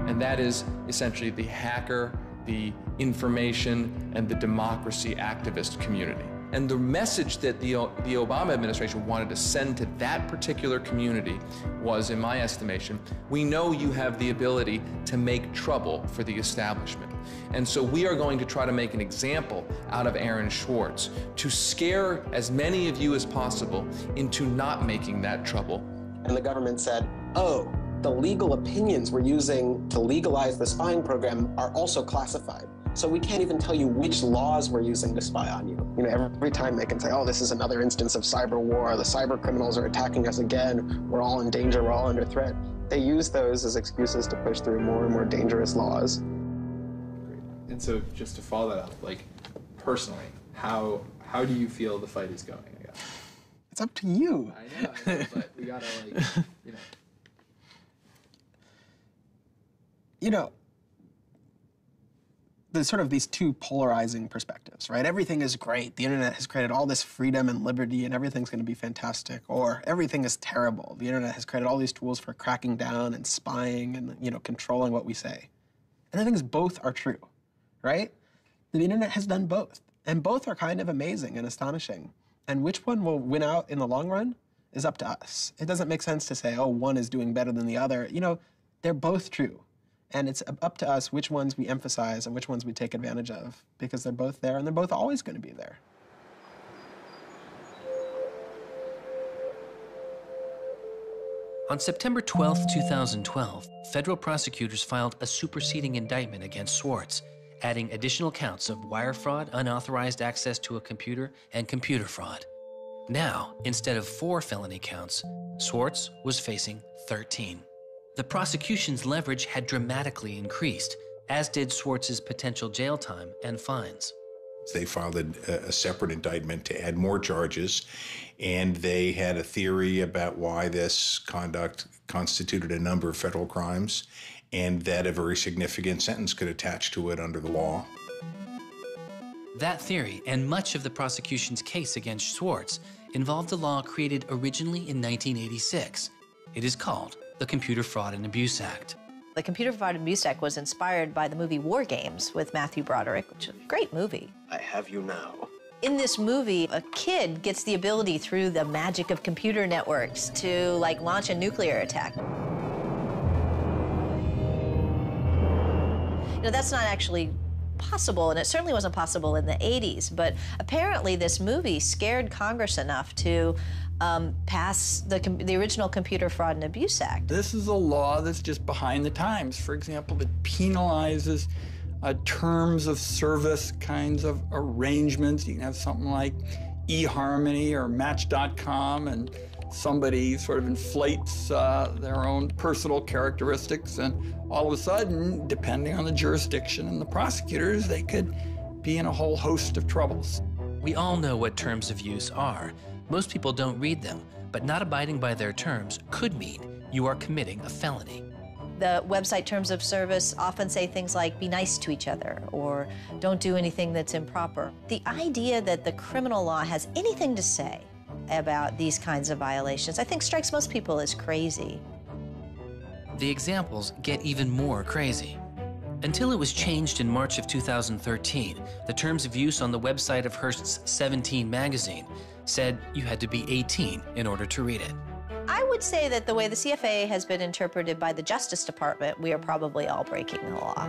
Speaker 10: And that is essentially the hacker, the information, and the democracy activist community. And the message that the Obama administration wanted to send to that particular community was, in my estimation, we know you have the ability to make trouble for the establishment. And so we are going to try to make an example out of Aaron Swartz to scare as many of you as possible into not making that trouble.
Speaker 1: And the government said, oh, the legal opinions we're using to legalize the spying program are also classified. So we can't even tell you which laws we're using to spy on you. You know, every time they can say, oh, this is another instance of cyber war, the cyber criminals are attacking us again, we're all in danger, we're all under threat. They use those as excuses to push through more and more dangerous laws.
Speaker 9: And so just to follow that up, like personally, how do you feel the fight is going, I guess?
Speaker 1: It's up to you.
Speaker 9: I know, but we gotta like, you know.
Speaker 1: You know, there's sort of these two polarizing perspectives, right? Everything is great. The internet has created all this freedom and liberty and everything's gonna be fantastic. Or everything is terrible. The internet has created all these tools for cracking down and spying and, you know, controlling what we say. And I think both are true, right? The internet has done both. And both are kind of amazing and astonishing. And which one will win out in the long run is up to us. It doesn't make sense to say, oh, one is doing better than the other. You know, they're both true. And it's up to us which ones we emphasize and which ones we take advantage of, because they're both there and they're both always going to be there.
Speaker 17: On September 12, 2012, federal prosecutors filed a superseding indictment against Swartz, adding additional counts of wire fraud, unauthorized access to a computer, and computer fraud. Now, instead of 4 felony counts, Swartz was facing 13. The prosecution's leverage had dramatically increased, as did Swartz's potential jail time and fines.
Speaker 13: They filed a separate indictment to add more charges, and they had a theory about why this conduct constituted a number of federal crimes, and that a very significant sentence could attach to it under the law.
Speaker 17: That theory, and much of the prosecution's case against Swartz, involved a law created originally in 1986. It is called the Computer Fraud and Abuse Act.
Speaker 16: The Computer Fraud and Abuse Act was inspired by the movie War Games with Matthew Broderick, which is a great movie.
Speaker 18: I have you now.
Speaker 16: In this movie, a kid gets the ability through the magic of computer networks to, like, launch a nuclear attack. You know, that's not actually possible, and it certainly wasn't possible in the 80s, but apparently this movie scared Congress enough to pass the original Computer Fraud and Abuse Act.
Speaker 14: This is a law that's just behind the times. For example, that penalizes terms of service kinds of arrangements. You can have something like eHarmony or Match.com, and somebody sort of inflates their own personal characteristics, and all of a sudden, depending on the jurisdiction and the prosecutors, they could be in a whole host of troubles.
Speaker 17: We all know what terms of use are. Most people don't read them, but not abiding by their terms could mean you are committing a felony.
Speaker 16: The website terms of service often say things like, be nice to each other, or don't do anything that's improper. The idea that the criminal law has anything to say about these kinds of violations, I think strikes most people as crazy.
Speaker 17: The examples get even more crazy. Until it was changed in March of 2013, the terms of use on the website of Hearst's 17 magazine said you had to be 18 in order to read it.
Speaker 16: I would say that the way the CFA has been interpreted by the Justice Department, we are probably all breaking the law.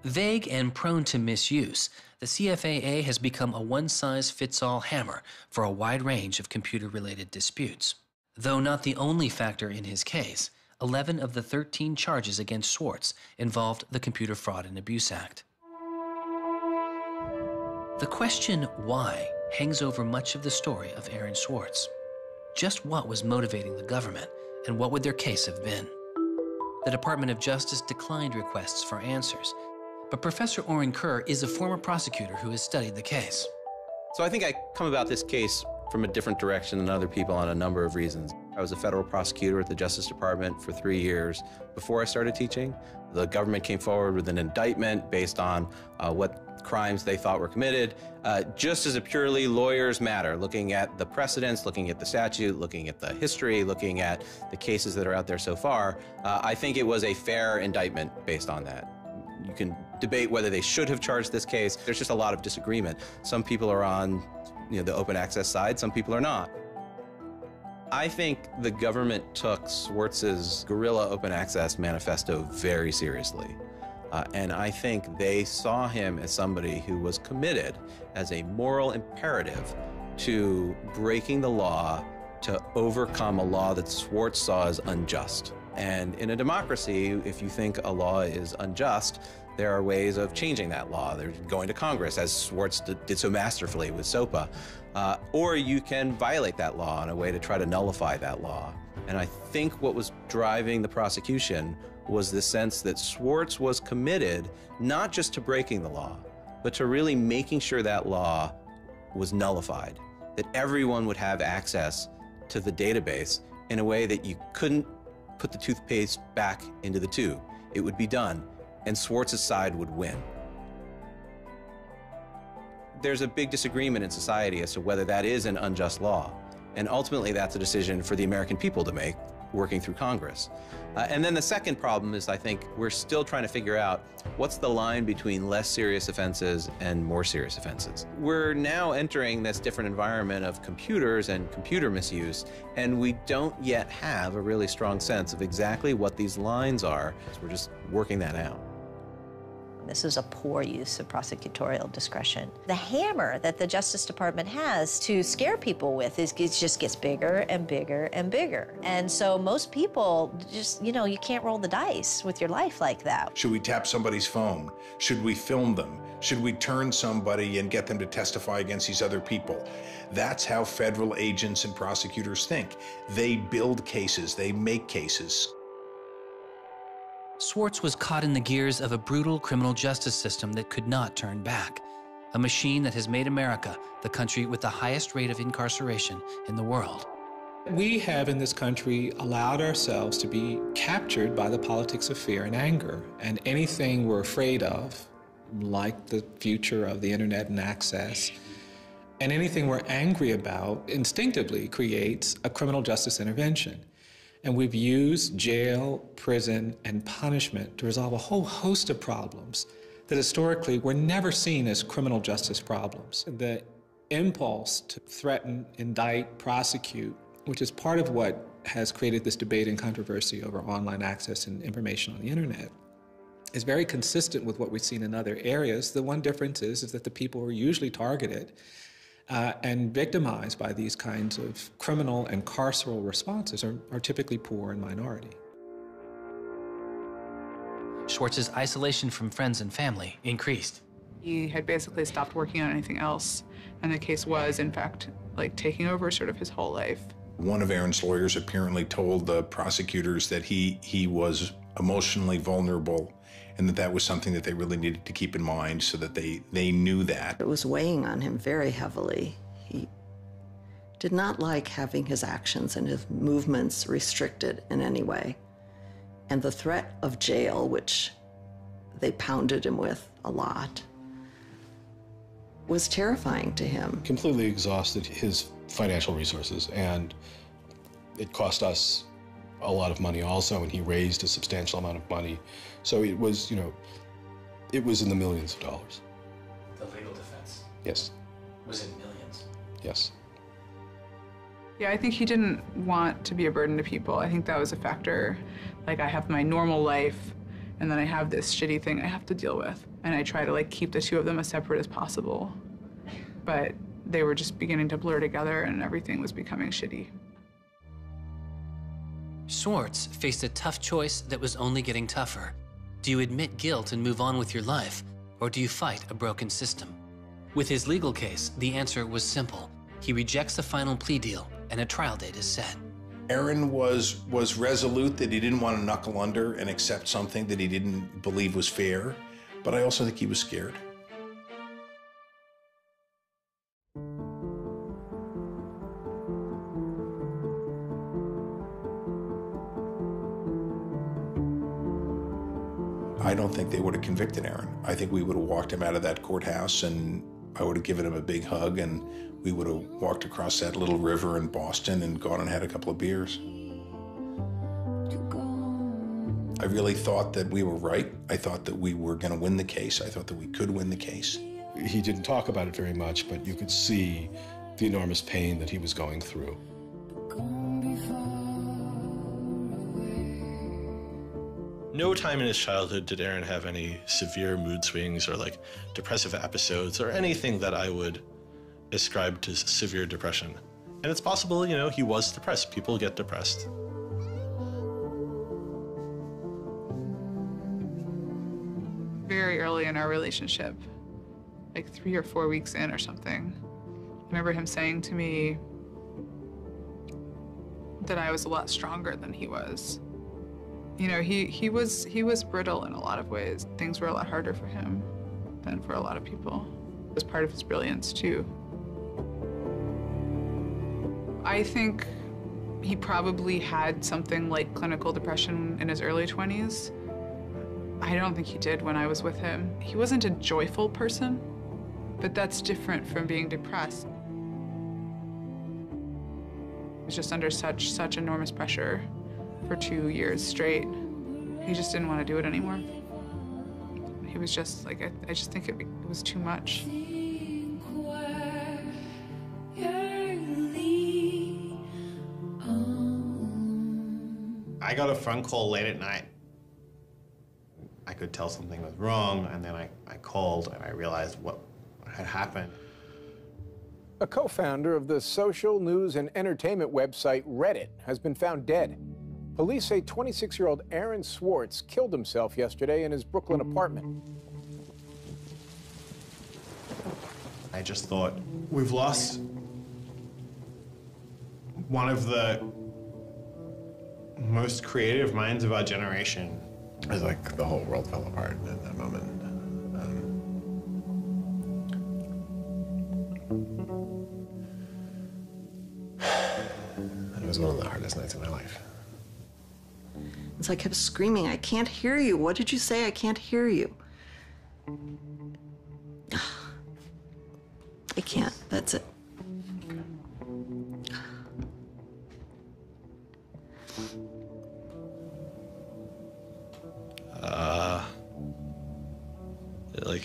Speaker 17: Vague and prone to misuse, the CFAA has become a one-size-fits-all hammer for a wide range of computer-related disputes. Though not the only factor in his case, 11 of the 13 charges against Swartz involved the Computer Fraud and Abuse Act. The question why hangs over much of the story of Aaron Swartz. Just what was motivating the government, and what would their case have been? The Department of Justice declined requests for answers, but Professor Oren Kerr is a former prosecutor who has studied the case.
Speaker 18: So I think I come about this case from a different direction than other people on a number of reasons. I was a federal prosecutor at the Justice Department for 3 years before I started teaching. The government came forward with an indictment based on what crimes they thought were committed, just as a purely lawyers matter, looking at the precedents, looking at the statute, looking at the history, looking at the cases that are out there so far. I think it was a fair indictment based on that. You can debate whether they should have charged this case. There's just a lot of disagreement. Some people are on the open access side, some people are not. I think the government took Swartz's guerrilla open access manifesto very seriously. And I think they saw him as somebody who was committed as a moral imperative to breaking the law to overcome a law that Swartz saw as unjust. And in a democracy, if you think a law is unjust, there are ways of changing that law. They're going to Congress, as Swartz did so masterfully with SOPA. Or you can violate that law in a way to try to nullify that law. And I think what was driving the prosecution was the sense that Swartz was committed not just to breaking the law, but to really making sure that law was nullified, that everyone would have access to the database in a way that you couldn't put the toothpaste back into the tube. It would be done, and Swartz's side would win. There's a big disagreement in society as to whether that is an unjust law, and ultimately that's a decision for the American people to make, working through Congress. And then the second problem is, I think, we're still trying to figure out what's the line between less serious offenses and more serious offenses. We're now entering this different environment of computers and computer misuse, and we don't yet have a really strong sense of exactly what these lines are. So we're just working that out.
Speaker 16: This is a poor use of prosecutorial discretion. The hammer that the Justice Department has to scare people with it just gets bigger and bigger and bigger. And so most people just, you can't roll the dice with your life like that.
Speaker 13: Should we tap somebody's phone? Should we film them? Should we turn somebody and get them to testify against these other people? That's how federal agents and prosecutors think. They build cases, they make cases.
Speaker 17: Swartz was caught in the gears of a brutal criminal justice system that could not turn back. A machine that has made America the country with the highest rate of incarceration in the world.
Speaker 21: We have in this country allowed ourselves to be captured by the politics of fear and anger. And anything we're afraid of, like the future of the internet and access, and anything we're angry about instinctively creates a criminal justice intervention. And we've used jail, prison, and punishment to resolve a whole host of problems that historically were never seen as criminal justice problems. The impulse to threaten, indict, prosecute, which is part of what has created this debate and controversy over online access and information on the internet, is very consistent with what we've seen in other areas. The one difference is that the people who are usually targeted and victimized by these kinds of criminal and carceral responses are typically poor and minority.
Speaker 17: Swartz's isolation from friends and family increased.
Speaker 22: He had basically stopped working on anything else, and the case was, in fact, like taking over sort of his whole life.
Speaker 13: One of Aaron's lawyers apparently told the prosecutors that he was emotionally vulnerable and that was something that they really needed to keep in mind so that they knew that.
Speaker 2: It was weighing on him very heavily. He did not like having his actions and his movements restricted in any way. And the threat of jail, which they pounded him with a lot, was terrifying to him.
Speaker 3: Completely exhausted his financial resources, and it cost us a lot of money also, and he raised a substantial amount of money. So it was, it was in the millions of dollars.
Speaker 17: The legal defense?
Speaker 3: Yes.
Speaker 17: Was in millions?
Speaker 3: Yes.
Speaker 22: Yeah, I think he didn't want to be a burden to people. I think that was a factor. Like, I have my normal life, and then I have this shitty thing I have to deal with. And I try to keep the two of them as separate as possible. But they were just beginning to blur together, and everything was becoming shitty.
Speaker 17: Swartz faced a tough choice that was only getting tougher. Do you admit guilt and move on with your life, or do you fight a broken system? With his legal case, the answer was simple. He rejects the final plea deal, and a trial date is set.
Speaker 13: Aaron was resolute that he didn't want to knuckle under and accept something that he didn't believe was fair, but I also think he was scared. I don't think they would have convicted Aaron. I think we would have walked him out of that courthouse, and I would have given him a big hug, and we would have walked across that little river in Boston and gone and had a couple of beers. I really thought that we were right. I thought that we were going to win the case. I thought that we could win the case.
Speaker 3: He didn't talk about it very much, but you could see the enormous pain that he was going through.
Speaker 23: No time in his childhood did Aaron have any severe mood swings or depressive episodes or anything that I would ascribe to severe depression. And it's possible, he was depressed. People get depressed.
Speaker 22: Very early in our relationship, 3 or 4 weeks in or something, I remember him saying to me that I was a lot stronger than he was. He was brittle in a lot of ways. Things were a lot harder for him than for a lot of people. It was part of his brilliance, too. I think he probably had something like clinical depression in his early 20s. I don't think he did when I was with him. He wasn't a joyful person, but that's different from being depressed. He was just under such enormous pressure for 2 years straight. He just didn't want to do it anymore. He was just I just think it was too much.
Speaker 8: I got a phone call late at night. I could tell something was wrong, and then I called and I realized what had happened.
Speaker 24: A co-founder of the social news and entertainment website Reddit has been found dead. Police say 26-year-old Aaron Swartz killed himself yesterday in his Brooklyn apartment.
Speaker 8: I just thought, we've lost one of the most creative minds of our generation.
Speaker 25: It was like the whole world fell apart in that moment. It was one of the hardest nights of my life.
Speaker 2: So I kept screaming, I can't hear you. What did you say? I can't hear you. I can't. That's it.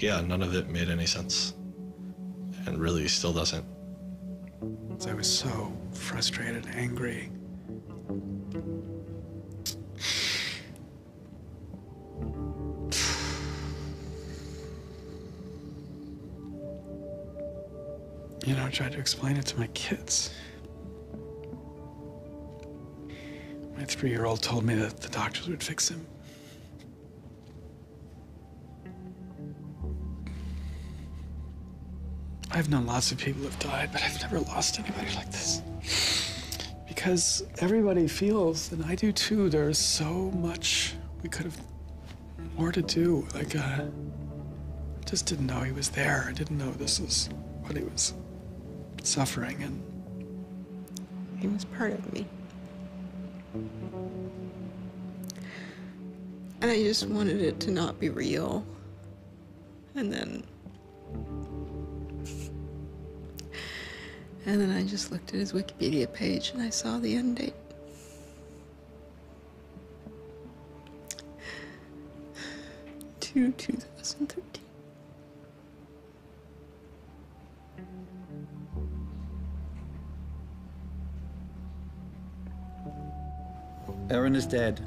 Speaker 23: Yeah, none of it made any sense. And really still doesn't.
Speaker 12: I was so frustrated, angry. I tried to explain it to my kids. My 3-year-old told me that the doctors would fix him. I've known lots of people who've died, but I've never lost anybody like this. Because everybody feels, and I do too, there's so much we could have more to do. Like, I just didn't know he was there. I didn't know this was what he was suffering, and
Speaker 4: he was part of me. And I just wanted it to not be real. And then I just looked at his Wikipedia page and I saw the end date. To 2013.
Speaker 5: Aaron is dead.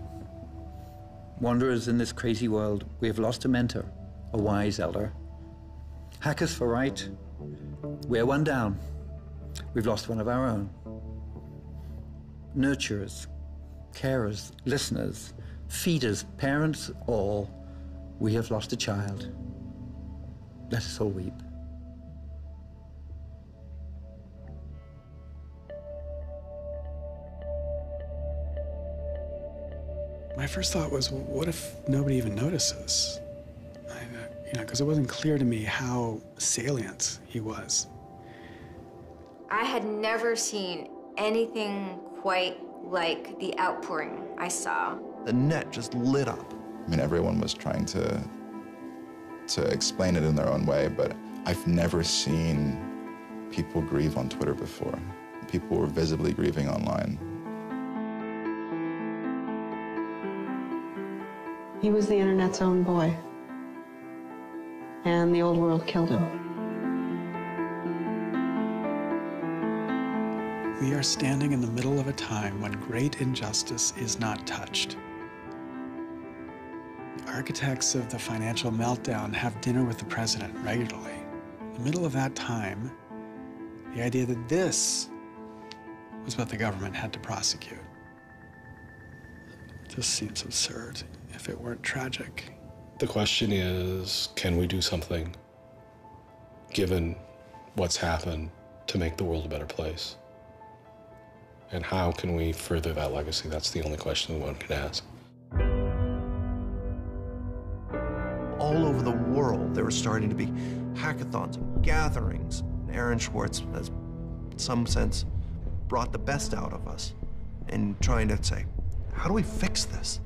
Speaker 5: Wanderers in this crazy world, we have lost a mentor, a wise elder. Hackers for right, we're one down. We've lost one of our own. Nurturers, carers, listeners, feeders, parents, all, we have lost a child. Let us all weep.
Speaker 12: my first thought was, well, what if nobody even notices? Because it wasn't clear to me how salient he was.
Speaker 6: I had never seen anything quite like the outpouring I saw.
Speaker 15: The net just lit up.
Speaker 19: I mean, everyone was trying to explain it in their own way, but I've never seen people grieve on Twitter before. People were visibly grieving online.
Speaker 4: He was the internet's own boy. And the old world killed him.
Speaker 12: We are standing in the middle of a time when great injustice is not touched. Architects of the financial meltdown have dinner with the president regularly. In the middle of that time, the idea that this was what the government had to prosecute just seems absurd if it weren't tragic.
Speaker 3: The question is, can we do something, given what's happened, to make the world a better place? And how can we further that legacy? That's the only question one can ask.
Speaker 15: All over the world, there were starting to be hackathons, gatherings. Aaron Swartz has, in some sense, brought the best out of us in trying to say, how do we fix this?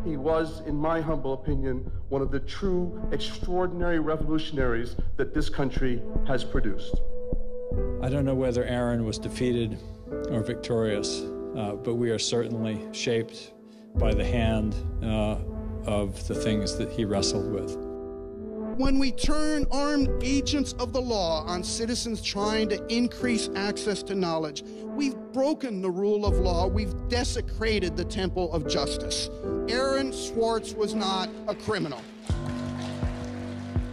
Speaker 20: He was, in my humble opinion, one of the true extraordinary revolutionaries that this country has produced.
Speaker 26: I don't know whether Aaron was defeated or victorious, but we are certainly shaped by the hand of the things that he wrestled with.
Speaker 27: When we turn armed agents of the law on citizens trying to increase access to knowledge, we've broken the rule of law, we've desecrated the temple of justice. Aaron Swartz was not a criminal.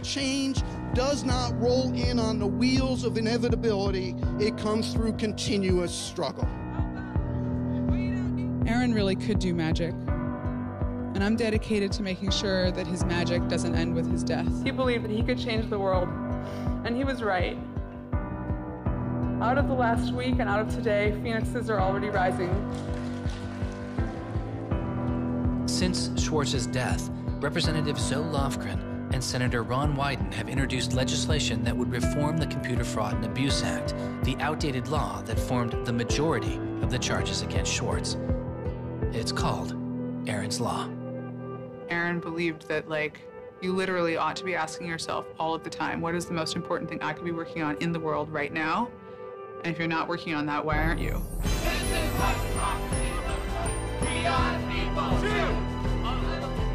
Speaker 27: Change does not roll in on the wheels of inevitability, it comes through continuous struggle.
Speaker 22: Aaron really could do magic. And I'm dedicated to making sure that his magic doesn't end with his death. He believed that he could change the world, and he was right. Out of the last week and out of today, phoenixes are already rising.
Speaker 17: Since Swartz's death, Representative Zoe Lofgren and Senator Ron Wyden have introduced legislation that would reform the Computer Fraud and Abuse Act, the outdated law that formed the majority of the charges against Swartz. It's called Aaron's Law.
Speaker 22: Aaron believed that, you literally ought to be asking yourself all of the time, what is the most important thing I could be working on in the world right now? And if you're not working on that, why aren't you?
Speaker 28: This is what democracy looks like. We are the people.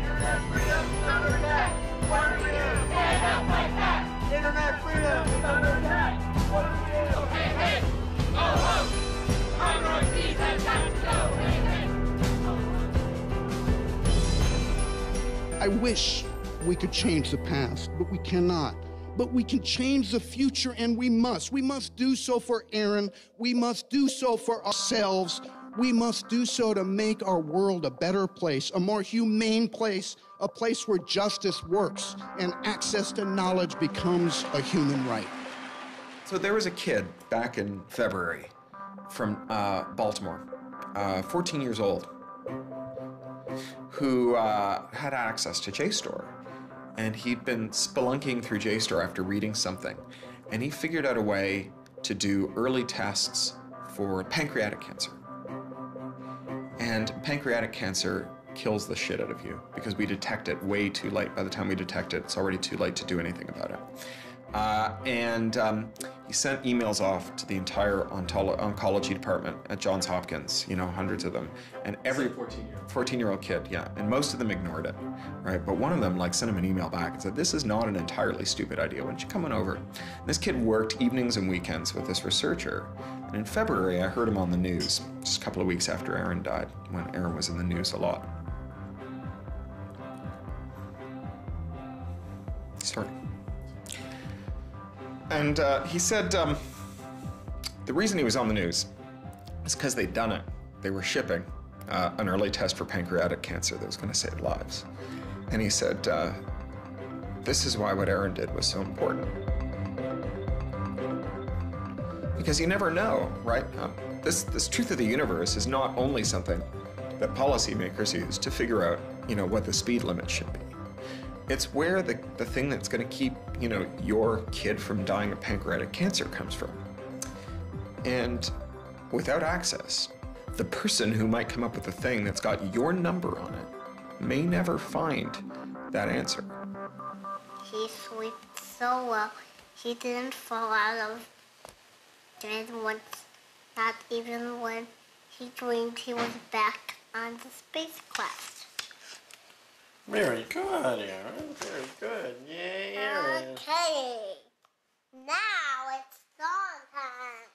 Speaker 28: Internet freedom is under attack. What do we do? Stand up like that. Internet freedom is under attack. What do we do? Hey, hey, go home. Our Northeast has got to go. Hey, hey. I
Speaker 27: wish we could change the past, but we cannot. but we can change the future, and we must. We must do so for Aaron. We must do so for ourselves. We must do so to make our world a better place, a more humane place, a place where justice works and access to knowledge becomes a human right.
Speaker 1: So there was a kid back in February from Baltimore, 14 years old, who had access to JSTOR. And he'd been spelunking through JSTOR after reading something. And he figured out a way to do early tests for pancreatic cancer. And pancreatic cancer kills the shit out of you because we detect it way too late. By the time we detect it, it's already too late to do anything about it. He sent emails off to the entire oncology department at Johns Hopkins, you know, hundreds of them. And every 14-year-old kid, yeah. And most of them ignored it, right? But one of them sent him an email back and said, this is not an entirely stupid idea. Why don't you come on over? And this kid worked evenings and weekends with this researcher. And in February, I heard him on the news, just a couple of weeks after Aaron died, when Aaron was in the news a lot. Sorry. And he said the reason he was on the news is because they'd done it. They were shipping an early test for pancreatic cancer that was going to save lives. And he said, this is why what Aaron did was so important. Because you never know, right? This truth of the universe is not only something that policymakers use to figure out, you know, what the speed limit should be. It's where the thing that's going to keep, you know, your kid from dying of pancreatic cancer comes from. And without access, the person who might come up with the thing that's got your number on it may never find that answer.
Speaker 7: He slept so well, he didn't fall out of bed once, not even when he dreamed he was back on the spacecraft.
Speaker 9: Very good, Aaron. Very good. Yay, Aaron.
Speaker 7: Okay. Now it's song time.